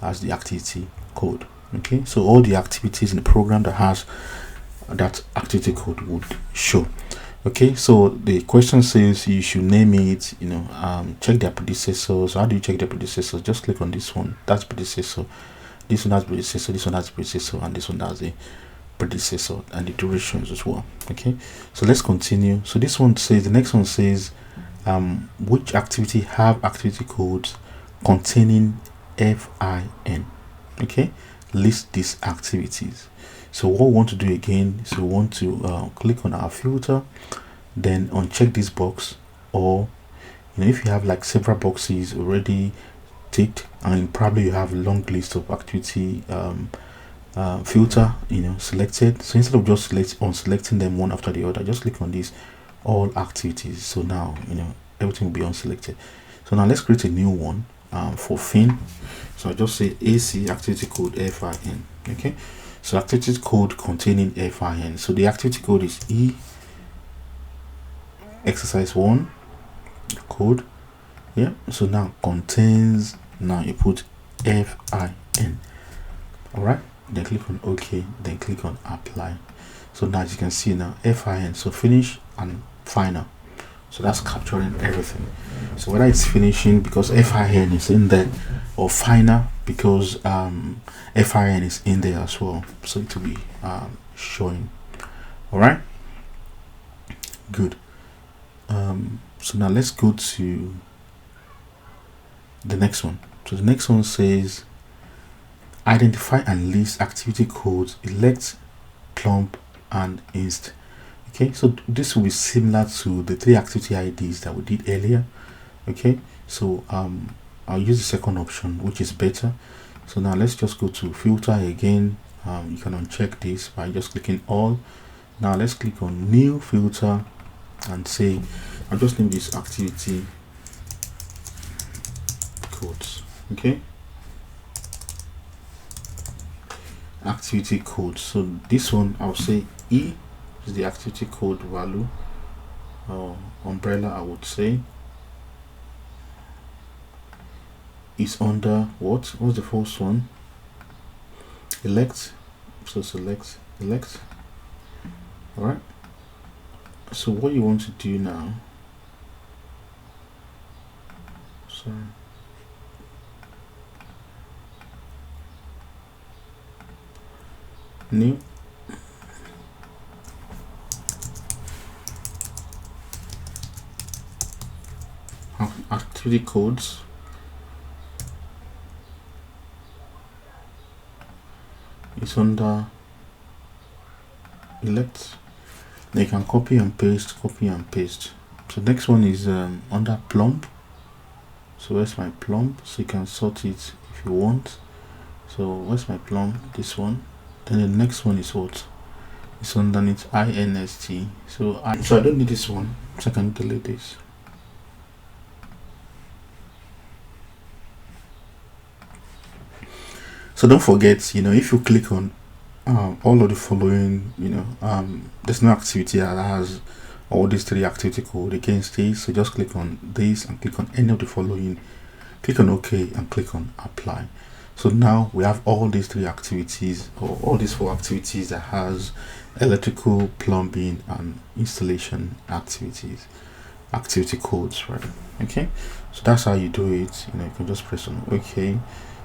Speaker 1: as the activity code. Okay, so all the activities in the program that has that activity code would show. Okay, so the question says you should name it, check their predecessors. How do you check their predecessors? Just click on this one, that's predecessor, this one has predecessor, this one has predecessor, and this one has a predecessor, and the durations as well. Okay, so let's continue. So this one says, the next one says which activity have activity codes containing FIN. Okay, list these activities. So what we want to do again is we want to click on our filter, then uncheck this box, or if you have like several boxes already ticked and probably you have a long list of activity filter selected, so instead of just selecting them one after the other, just click on this all activities. So now everything will be unselected. So now let's create a new one for fin. So I just say AC activity code FIN. Okay, so activity code containing FIN. So the activity code is E exercise 1 code. Yeah, so now contains, now you put FIN. all right, then click on OK, then click on apply. So now as you can see now FIN, so finish and final. So that's capturing everything. So whether it's finishing because FIN is in there, or final because FIN is in there as well, so it will be showing. All right, good. So now let's go to the next one. So the next one says identify and list activity codes, elect, plumb, and inst. Okay, so this will be similar to the 3 activity IDs that we did earlier. Okay, so I'll use the second option, which is better. So now let's just go to filter again. You can uncheck this by just clicking all. Now let's click on new filter and say I'll just name this activity codes. Okay, activity code. So this one I'll say E is the activity code value, or umbrella I would say, is under what's the first one? Elect. So select elect. All right, so what you want to do now, sorry, new activity codes, is under elect. Then you can copy and paste. So next one is under plumb. So where's my plumb? So you can sort it if you want. So where's my plumb? This one. Then the next one is what? It's underneath INST. So I don't need this one, so I can delete this. So don't forget, if you click on all of the following, there's no activity that has all these 3 activity code against this. So just click on this and click on any of the following, click on OK and click on apply. So now we have all these 3 activities, or all these 4 activities that has electrical, plumbing, and installation activity codes, right? Okay, so that's how you do it. You can just press on OK.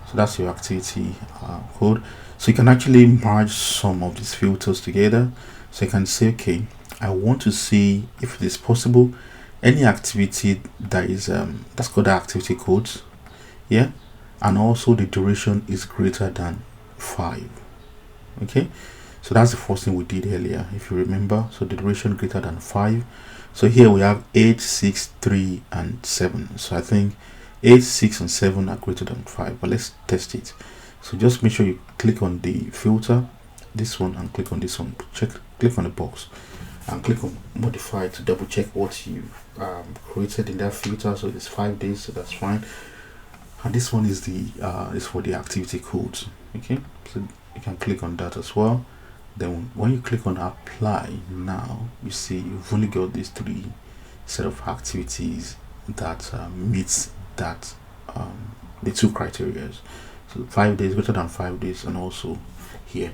Speaker 1: So that's your activity code. So you can actually merge some of these filters together. So you can say, okay, I want to see if it is possible any activity that is that's called the activity codes, yeah, and also the duration is greater than 5. Okay, so that's the first thing we did earlier, if you remember. So the duration greater than 5. So here we have 8, 6, 3, and 7. So I think 8, 6, and 7 are greater than 5, but let's test it. So just make sure you click on the filter, this one, and click on this one. Click on the box and click on modify to double check what you created in that filter. So it's 5 days, so that's fine. And this one is the is for the activity codes. Okay, so you can click on that as well. Then when you click on apply, now you see you've only got these 3 set of activities that meets that the 2 criteria. So 5 days, greater than 5 days, and also here,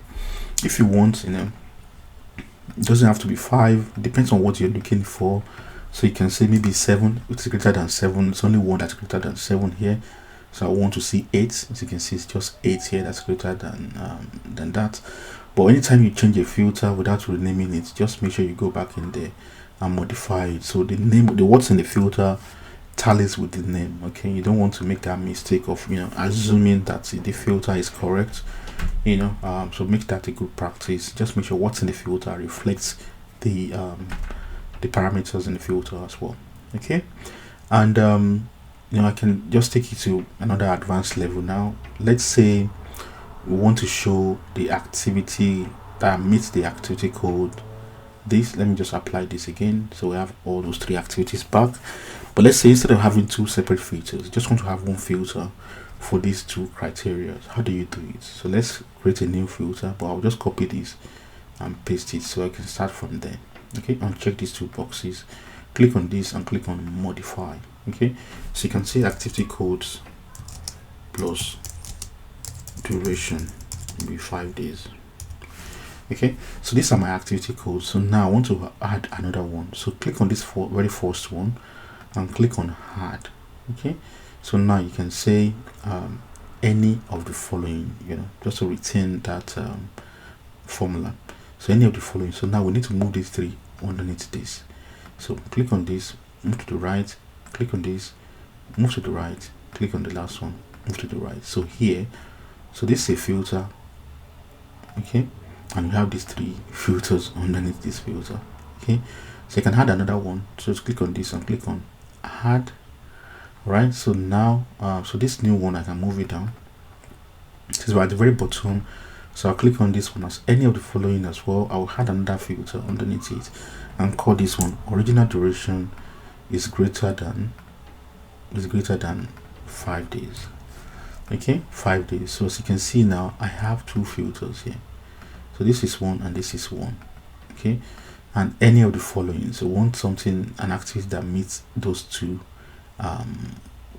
Speaker 1: if you want, it doesn't have to be 5. It depends on what you're looking for. So you can say maybe 7, it's greater than 7. It's only one that's greater than 7 here. So I want to see 8. As you can see, it's just 8 here that's greater than that. But anytime you change a filter without renaming it, just make sure you go back in there and modify it, so the name, the what's in the filter tallies with the name. Okay, you don't want to make that mistake of assuming that the filter is correct So make that a good practice. Just make sure what's in the filter reflects the parameters in the filter as well. Okay, and I can just take you to another advanced level now. Let's say we want to show the activity that meets the activity code. Let me just apply this again, so we have all those 3 activities back. But let's say instead of having 2 separate filters, just want to have one filter for these 2 criteria. How do you do it? So let's create a new filter, but I'll just copy this and paste it so I can start from there. Okay, uncheck these 2 boxes, click on this and click on modify. Okay, so you can see activity codes plus duration will be 5 days. Okay, so these are my activity codes. So now I want to add another one, so click on this very first one and click on add. Okay, so now you can say any of the following, just to retain that formula. So any of the following. So now we need to move these 3 underneath this. So click on this, move to the right, click on this, move to the right, click on the last one, move to the right. So here, so this is a filter. Okay, and you have these 3 filters underneath this filter. Okay, so you can add another one. So just click on this and click on add. Right, so now so this new one, I can move it down. This is right at the very bottom. So I'll click on this one as any of the following as well. I'll add another filter underneath it and call this one original duration is greater than 5 days. Okay, 5 days. So as you can see now, I have 2 filters here. So this is one and this is one. Okay, and any of the following. So want something, an activity that meets those 2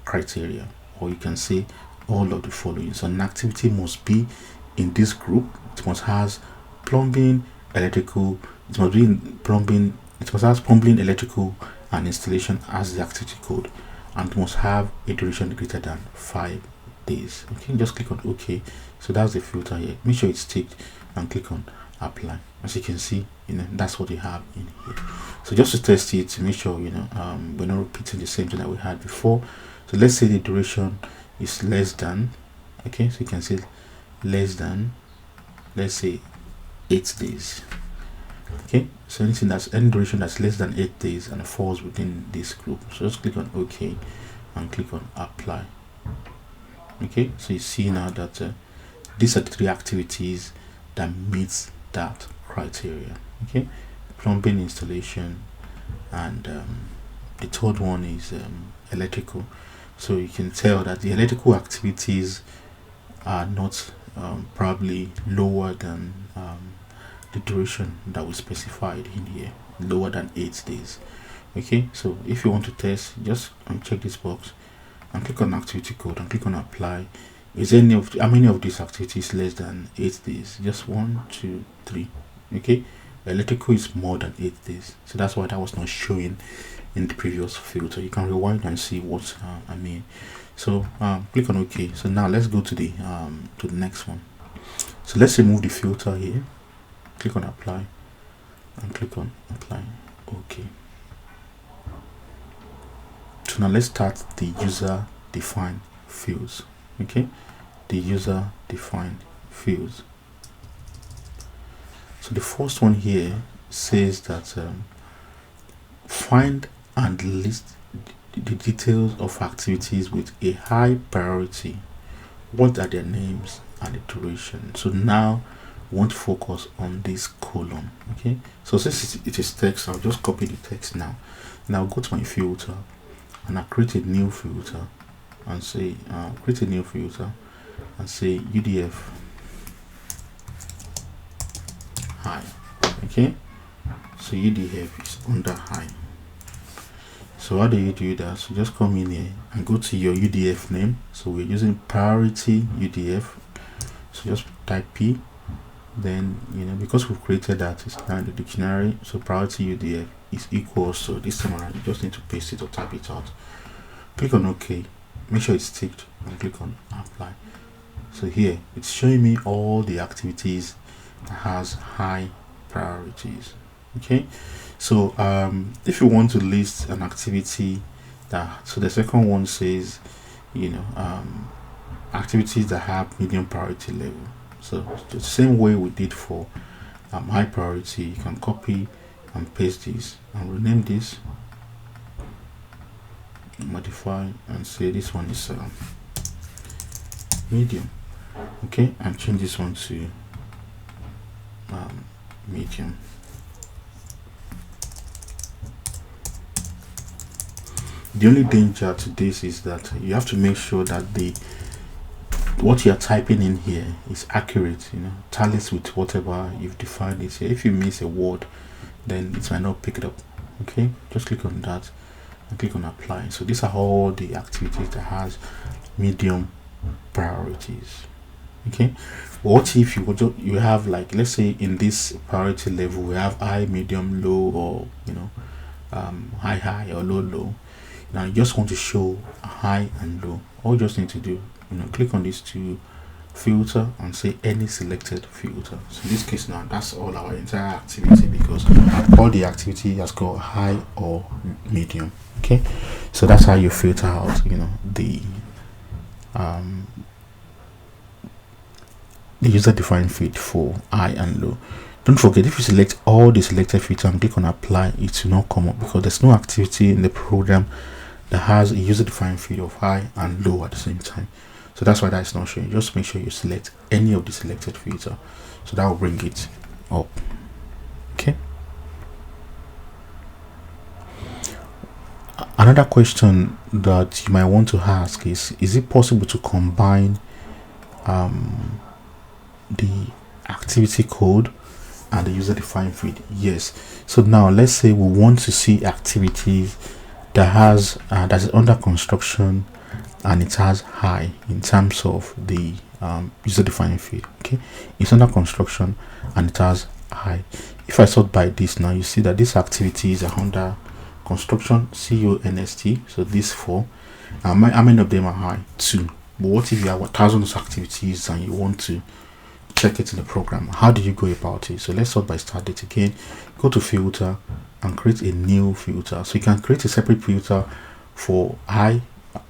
Speaker 1: criteria, or you can say all of the following. So an activity must be in this group. It must has plumbing, electrical. It must be in plumbing. It must have plumbing, electrical, and installation as the activity code, and it must have a duration greater than 5 days. Okay, just click on OK. So that's the filter here. Make sure it's ticked and click on apply. As you can see, that's what you have in here. So just to test it, to make sure we're not repeating the same thing that we had before. So let's say the duration is less than, okay, so you can say less than, let's say 8 days. Okay, so any duration that's less than 8 days and falls within this group. So just click on OK and click on apply. Okay, so you see now that these are the 3 activities that meets that criteria. Okay, plumbing, installation, and the third one is electrical. So you can tell that the electrical activities are not probably lower than the duration that we specified in here, lower than 8 days. Okay, so if you want to test, just uncheck this box and click on activity code and click on apply. Is how many of these activities less than 8 days? Just 1, 2, 3. Okay, electrical is more than 8 days, so that's why that was not showing in the previous filter. You can rewind and see what I mean. So click on OK. So now let's go to the next one. So let's remove the filter here, click on apply and click on apply. OK. So now let's start the user defined fields. Okay, the user defined fields. So the first one here says that find and list the details of activities with a high priority. What are their names and the duration? So now we want to focus on this column. Okay, so since it is text, I'll just copy the text now. Now go to my filter and I'll create a new filter and say create a new filter and say UDF high. Okay, so UDF is under high. So how do you do that? So just come in here and go to your UDF name. So we're using priority UDF, so just type P, then because we've created that, it's now in the dictionary. So priority UDF is equal, so this time around you just need to paste it or type it out. Click on OK, make sure it's ticked and click on apply. So here it's showing me all the activities that has high priorities. Okay, so if you want to list an activity that, so the second one says activities that have medium priority level. So the same way we did for high priority, you can copy and paste this and rename this, modify, and say this one is medium. Okay, and change this one to medium. The only danger to this is that you have to make sure that what you're typing in here is accurate, tallies with whatever you've defined it here. If you miss a word, then it might not pick it up. Okay, just click on that and click on apply. So these are all the activities that has medium priorities. Okay, what if you have, like, let's say in this priority level we have high, medium, low, or high or low. Now you just want to show high and low. All you just need to do, click on these two filter and say any selected filter. So in this case now, that's all our entire activity, because all the activity has got high or medium. Okay, so that's how you filter out the user-defined field for high and low. Don't forget, if you select all the selected filter and click on apply, it will not come up, because there's no activity in the program that has a user-defined field of high and low at the same time. So that's why that's not showing. Just make sure you select any of the selected filter, so that will bring it up. Okay, another question that you might want to ask is it possible to combine the activity code and the user-defined field? Yes. So now let's say we want to see activities that is under construction and it has high in terms of the user-defined field. Okay, it's under construction and it has high. If I sort by this now, you see that these activities are under construction, CONST. So these four, how many of them are high? 2. But what if you have thousands of activities and you want to check it in the program? How do you go about it? So let's sort by start date again. Go to filter and create a new filter. So you can create a separate filter for high,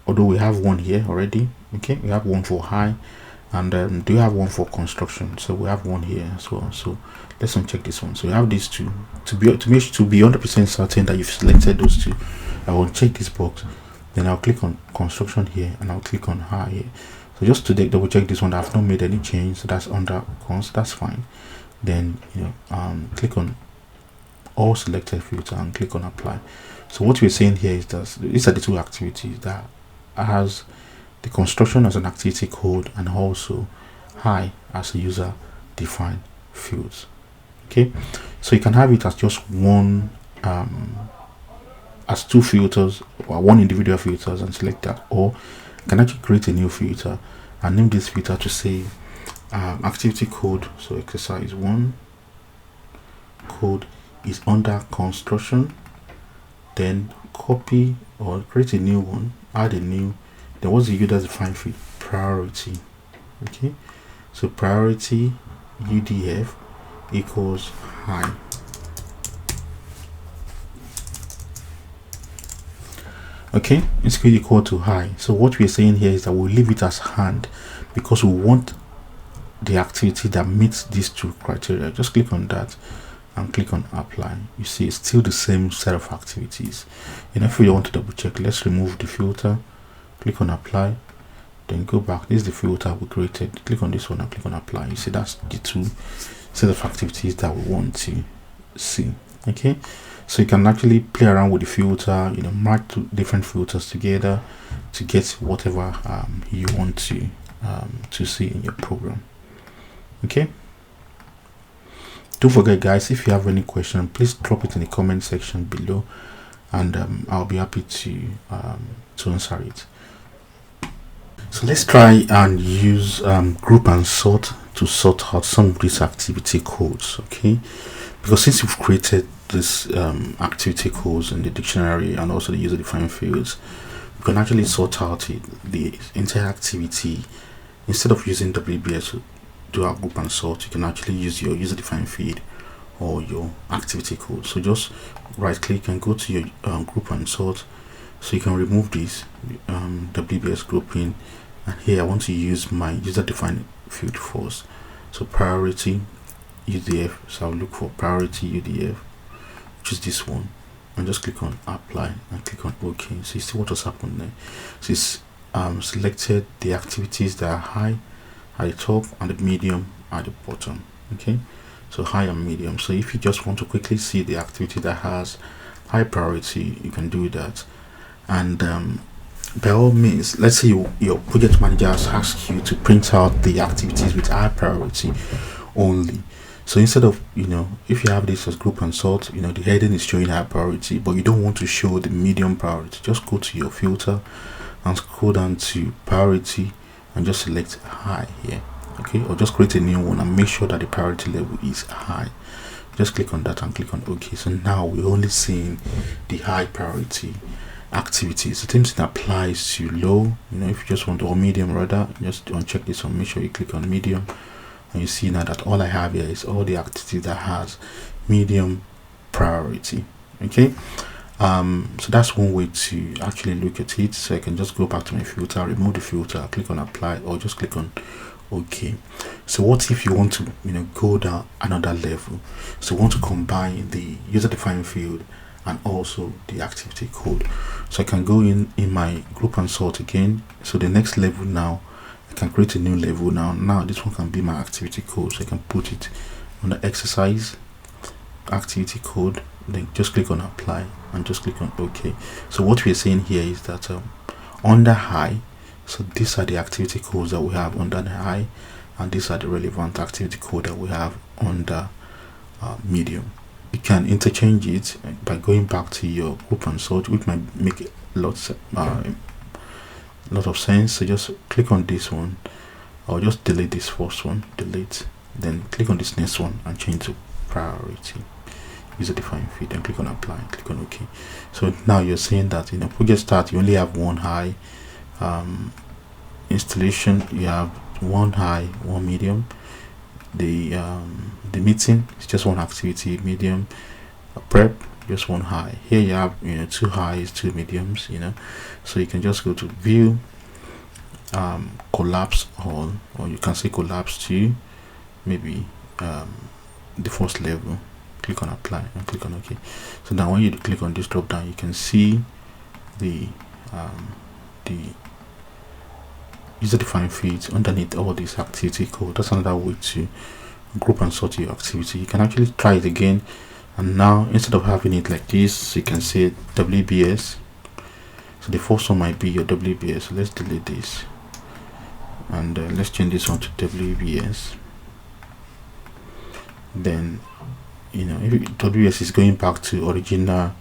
Speaker 1: although we have one here already. Okay, we have one for high, and do you have one for construction? So we have one here as well. So let's uncheck this one. So we have these two. To be 100% certain that you've selected those two, I will check this box, then I'll click on construction here and I'll click on high here. So just to double check this one, I've not made any change, so that's under const, that's fine. Then click on all selected filter and click on apply. So what we're saying here is that these are the two activities that has the construction as an activity code and also high as a user defined fields. Okay, so you can have it as just one as two filters or one individual filters and select that, or you can actually create a new filter and name this filter to say activity code. So exercise 1 code is under construction, then copy or create a new one, add a new, then what's the user defined field? Priority. Okay, so priority UDF equals high. Okay, it's equal to high. So what we're saying here is that we'll leave it as hand because we want the activity that meets these two criteria. Just click on that and click on apply. You see it's still the same set of activities. And if we want to double check, let's remove the filter, click on apply, then go back. This is the filter we created. Click on this one and click on apply. You see that's the two set of activities that we want to see. Okay, so you can actually play around with the filter, mark two different filters together to get whatever you want to see in your program. Okay, don't forget guys, if you have any question, please drop it in the comment section below and I'll be happy to answer it. So let's try and use group and sort to sort out some of these activity codes. Okay, because since we've created this activity codes in the dictionary and also the user defined fields, we can actually sort out the entire activity. Instead of using WBS to do our group and sort, you can actually use your user defined field or your activity code. So just right click and go to your group and sort. So you can remove this WBS grouping, and here I want to use my user defined field first. So priority UDF, so I'll look for priority UDF, which is this one, and just click on apply and click on OK. So you see what has happened there. So it's selected the activities that are high at the top and the medium at the bottom. Okay, so high and medium. So if you just want to quickly see the activity that has high priority, you can do that. And by all means, let's say your project manager has asked you to print out the activities with high priority only. So instead of, if you have this as group and sort, the heading is showing high priority, but you don't want to show the medium priority, just go to your filter and scroll down to priority and just select high here. Okay, or just create a new one and make sure that the priority level is high. Just click on that and click on OK. So now we're only seeing the high priority activities. The same thing applies to low, if you just want, or medium rather, just uncheck this one, make sure you click on medium, and you see now that all I have here is all the activities that has medium priority. Okay, so that's one way to actually look at it. So I can just go back to my filter, remove the filter, click on apply, or just click on OK. So what if you want to go down another level? So you want to combine the user defined field and also the activity code. So I can go in my group and sort again. So the next level now, I can create a new level now this one can be my activity code. So I can put it on the exercise activity code, then just click on apply and just click on OK. So what we're saying here is that under high, so these are the activity codes that we have under the high, and these are the relevant activity code that we have under medium. You can interchange it by going back to your group and sort, which might make a lot of sense. So just click on this one, or just delete this first one, delete, then click on this next one and change to priority user defined field, then click on apply, click on OK. So now you're saying that project start, you only have one high, installation you have one high, one medium, the meeting is just one activity, medium, prep just one high. Here you have two highs, two mediums, so you can just go to view, collapse all, or you can say collapse to maybe the first level, click on apply and click on OK. So now when you click on this drop down, you can see the user defined fields underneath all this activity code. That's another way to group and sort your activity. You can actually try it again, and now instead of having it like this, you can say WBS. So the first one might be your WBS. So let's delete this and let's change this one to WBS. Then if WBS is going back to original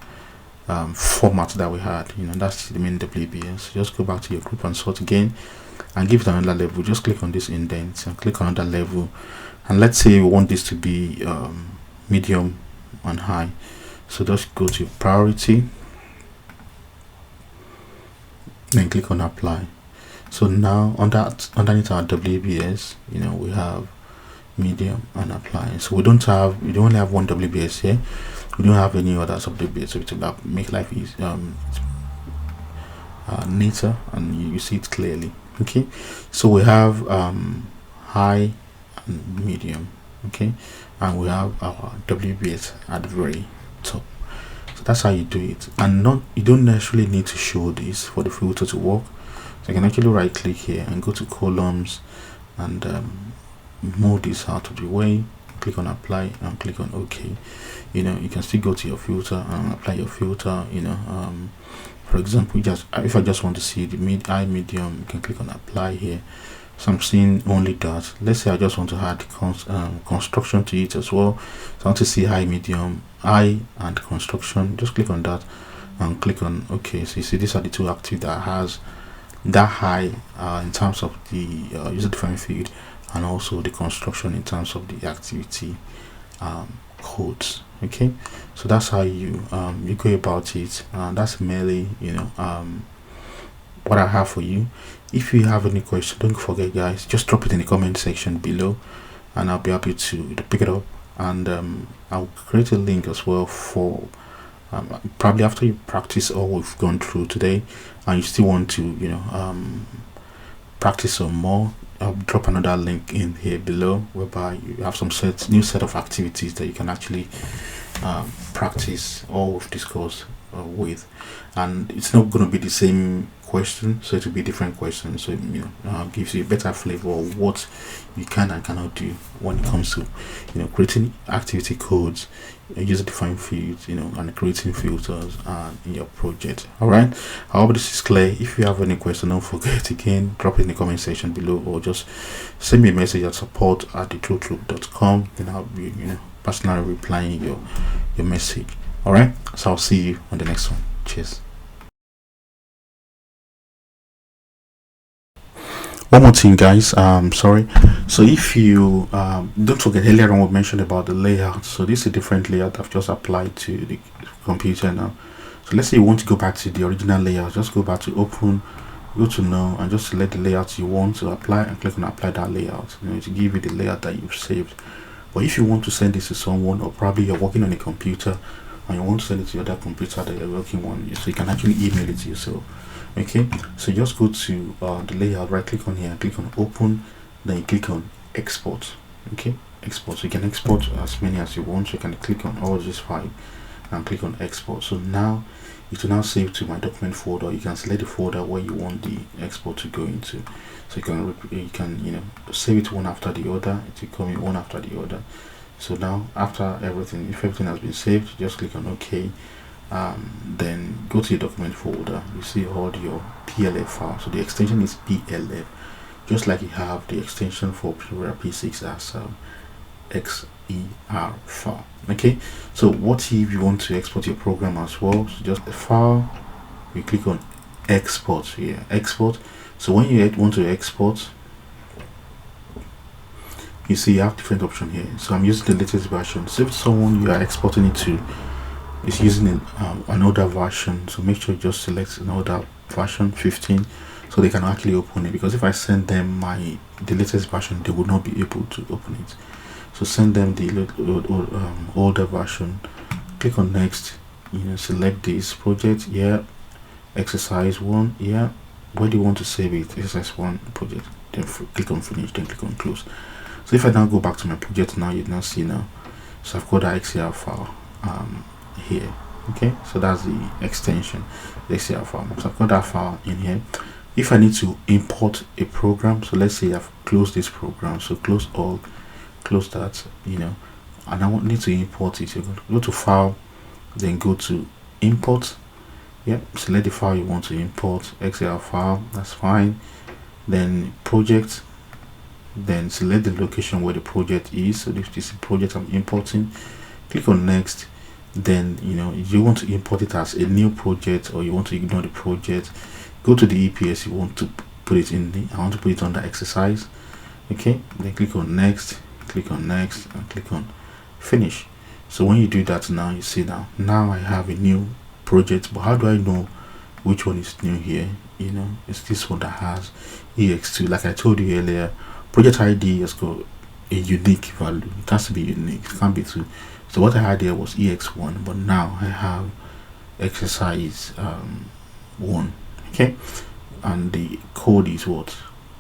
Speaker 1: format that we had, that's the main WBS. So just go back to your group and sort again and give it another level. Just click on this indent and click on another level, and let's say we want this to be medium and high. So just go to priority, then click on apply. So now underneath our WBS, we have medium and apply. So we only have one WBS here. We don't have any others of WBS, so it's about make life easy, neater, and you see it clearly. Okay, so we have high and medium, okay, and we have our WBS at the very top. So that's how you do it, and you don't necessarily need to show this for the filter to work. So I can actually right click here and go to columns and move this out of the way, click on apply and click on OK. You can still go to your filter and apply your filter. For example, if I just want to see the high medium, you can click on apply here. So I'm seeing only that. Let's say I just want to add construction to it as well. So I want to see high, medium, high and construction. Just click on that and click on OK. So you see these are the two active that has that high in terms of the user defined field, and also the construction in terms of the activity codes. Okay, so that's how you go about it. That's merely what I have for you. If you have any question, don't forget, guys, just drop it in the comment section below and I'll be happy to pick it up, and I'll create a link as well for probably after you practice all we've gone through today and you still want to practice some more. I'll drop another link in here below, whereby you have some new set of activities that you can actually practice all we've discussed with, and it's not going to be the same question, so it will be different questions, so gives you a better flavor of what you can and cannot do when it comes to creating activity codes, user defined fields, and creating filters in your project. All right, I hope this is clear. If you have any question, don't forget, again, drop it in the comment section below, or just send me a message at support@thetruthloop.com, then I'll be personally replying your message. All right, so I'll see you on the next one. Cheers. One more thing, guys, sorry, so if you don't forget, earlier on we mentioned about the layout. So this is a different layout I've just applied to the computer now. So let's say you want to go back to the original layout, just go back to open, go to now, and just select the layout you want to apply and click on apply that layout, to give you the layout that you've saved. But if you want to send this to someone, or probably you're working on a computer and you want to send it to your other computer that you're working on, so you can actually email it to yourself. Okay, so just go to the layout, right click on here, click on open, then you click on export. Okay, export, so you can export as many as you want. So you can click on all this file and click on export. So now it will now save to my document folder. You can select the folder where you want the export to go into, so you can save it one after the other. It will come in one after the other. So now after everything, if everything has been saved, just click on OK. Then go to your document folder. You see all your PLF files. So the extension is PLF, just like you have the extension for Primavera P6 as XER file. Okay, so what if you want to export your program as well? So just a file, you click on export here, export. So when you want to export, you see you have different options here. So I'm using the latest version. So if someone you are exporting it to is using an older version, so make sure you just select an older version 15, so they can actually open it. Because if I send them the latest version, they would not be able to open it. So send them the older version, click on next, select this project, exercise 1, where do you want to save it? Exercise 1 project, then click on finish, then click on close. So if I now go back to my project now, you now see now, so I've got the XCR file here. Okay, so that's the extension, the XCR file. So I've got that file in here. If I need to import a program, so let's say I've closed this program, so close all, close that, and I need to import it. You go to file, then go to import. Select the file you want to import, XCR file, that's fine. Then project, then select the location where the project is. So this is the project I'm importing. Click on next. Then you want to import it as a new project, or you want to ignore the project. Go to the EPS you want to put it in. I want to put it under exercise. Okay, then click on next, and click on finish. So when you do that, now you see now I have a new project. But how do I know which one is new here? It's this one that has ex2. Like I told you earlier, project ID has got a unique value. It has to be unique, it can't be two. So what I had here was ex1, but now I have exercise 1. Okay, and the code is what?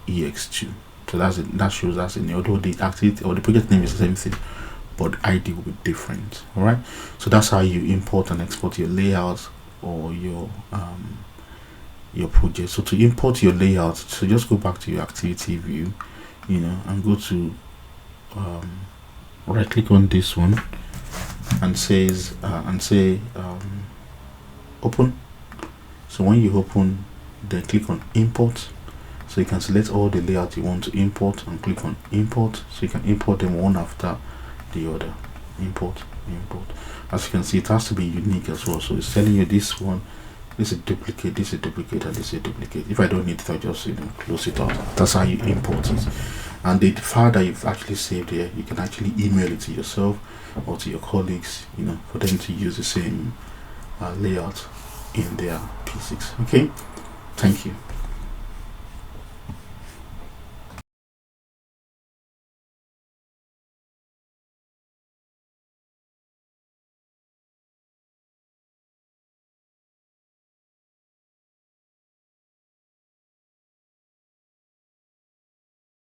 Speaker 1: ex2. So that shows that's in, although the activity or the project name is the same thing, but ID will be different. All right, so that's how you import and export your layout or your project. So to import your layout, so just go back to your activity view, and go to right click on this one and say open. So when you open, then click on import. So you can select all the layout you want to import and click on import, so you can import them one after the other. Import. As you can see, it has to be unique as well. So it's telling you this one, this is a duplicate, this is a duplicate, and this is a duplicate. If I don't need it, I just close it out. That's how you import it. And the file that you've actually saved here, you can actually email it to yourself or to your colleagues, for them to use the same layout in their P6. Okay, thank you.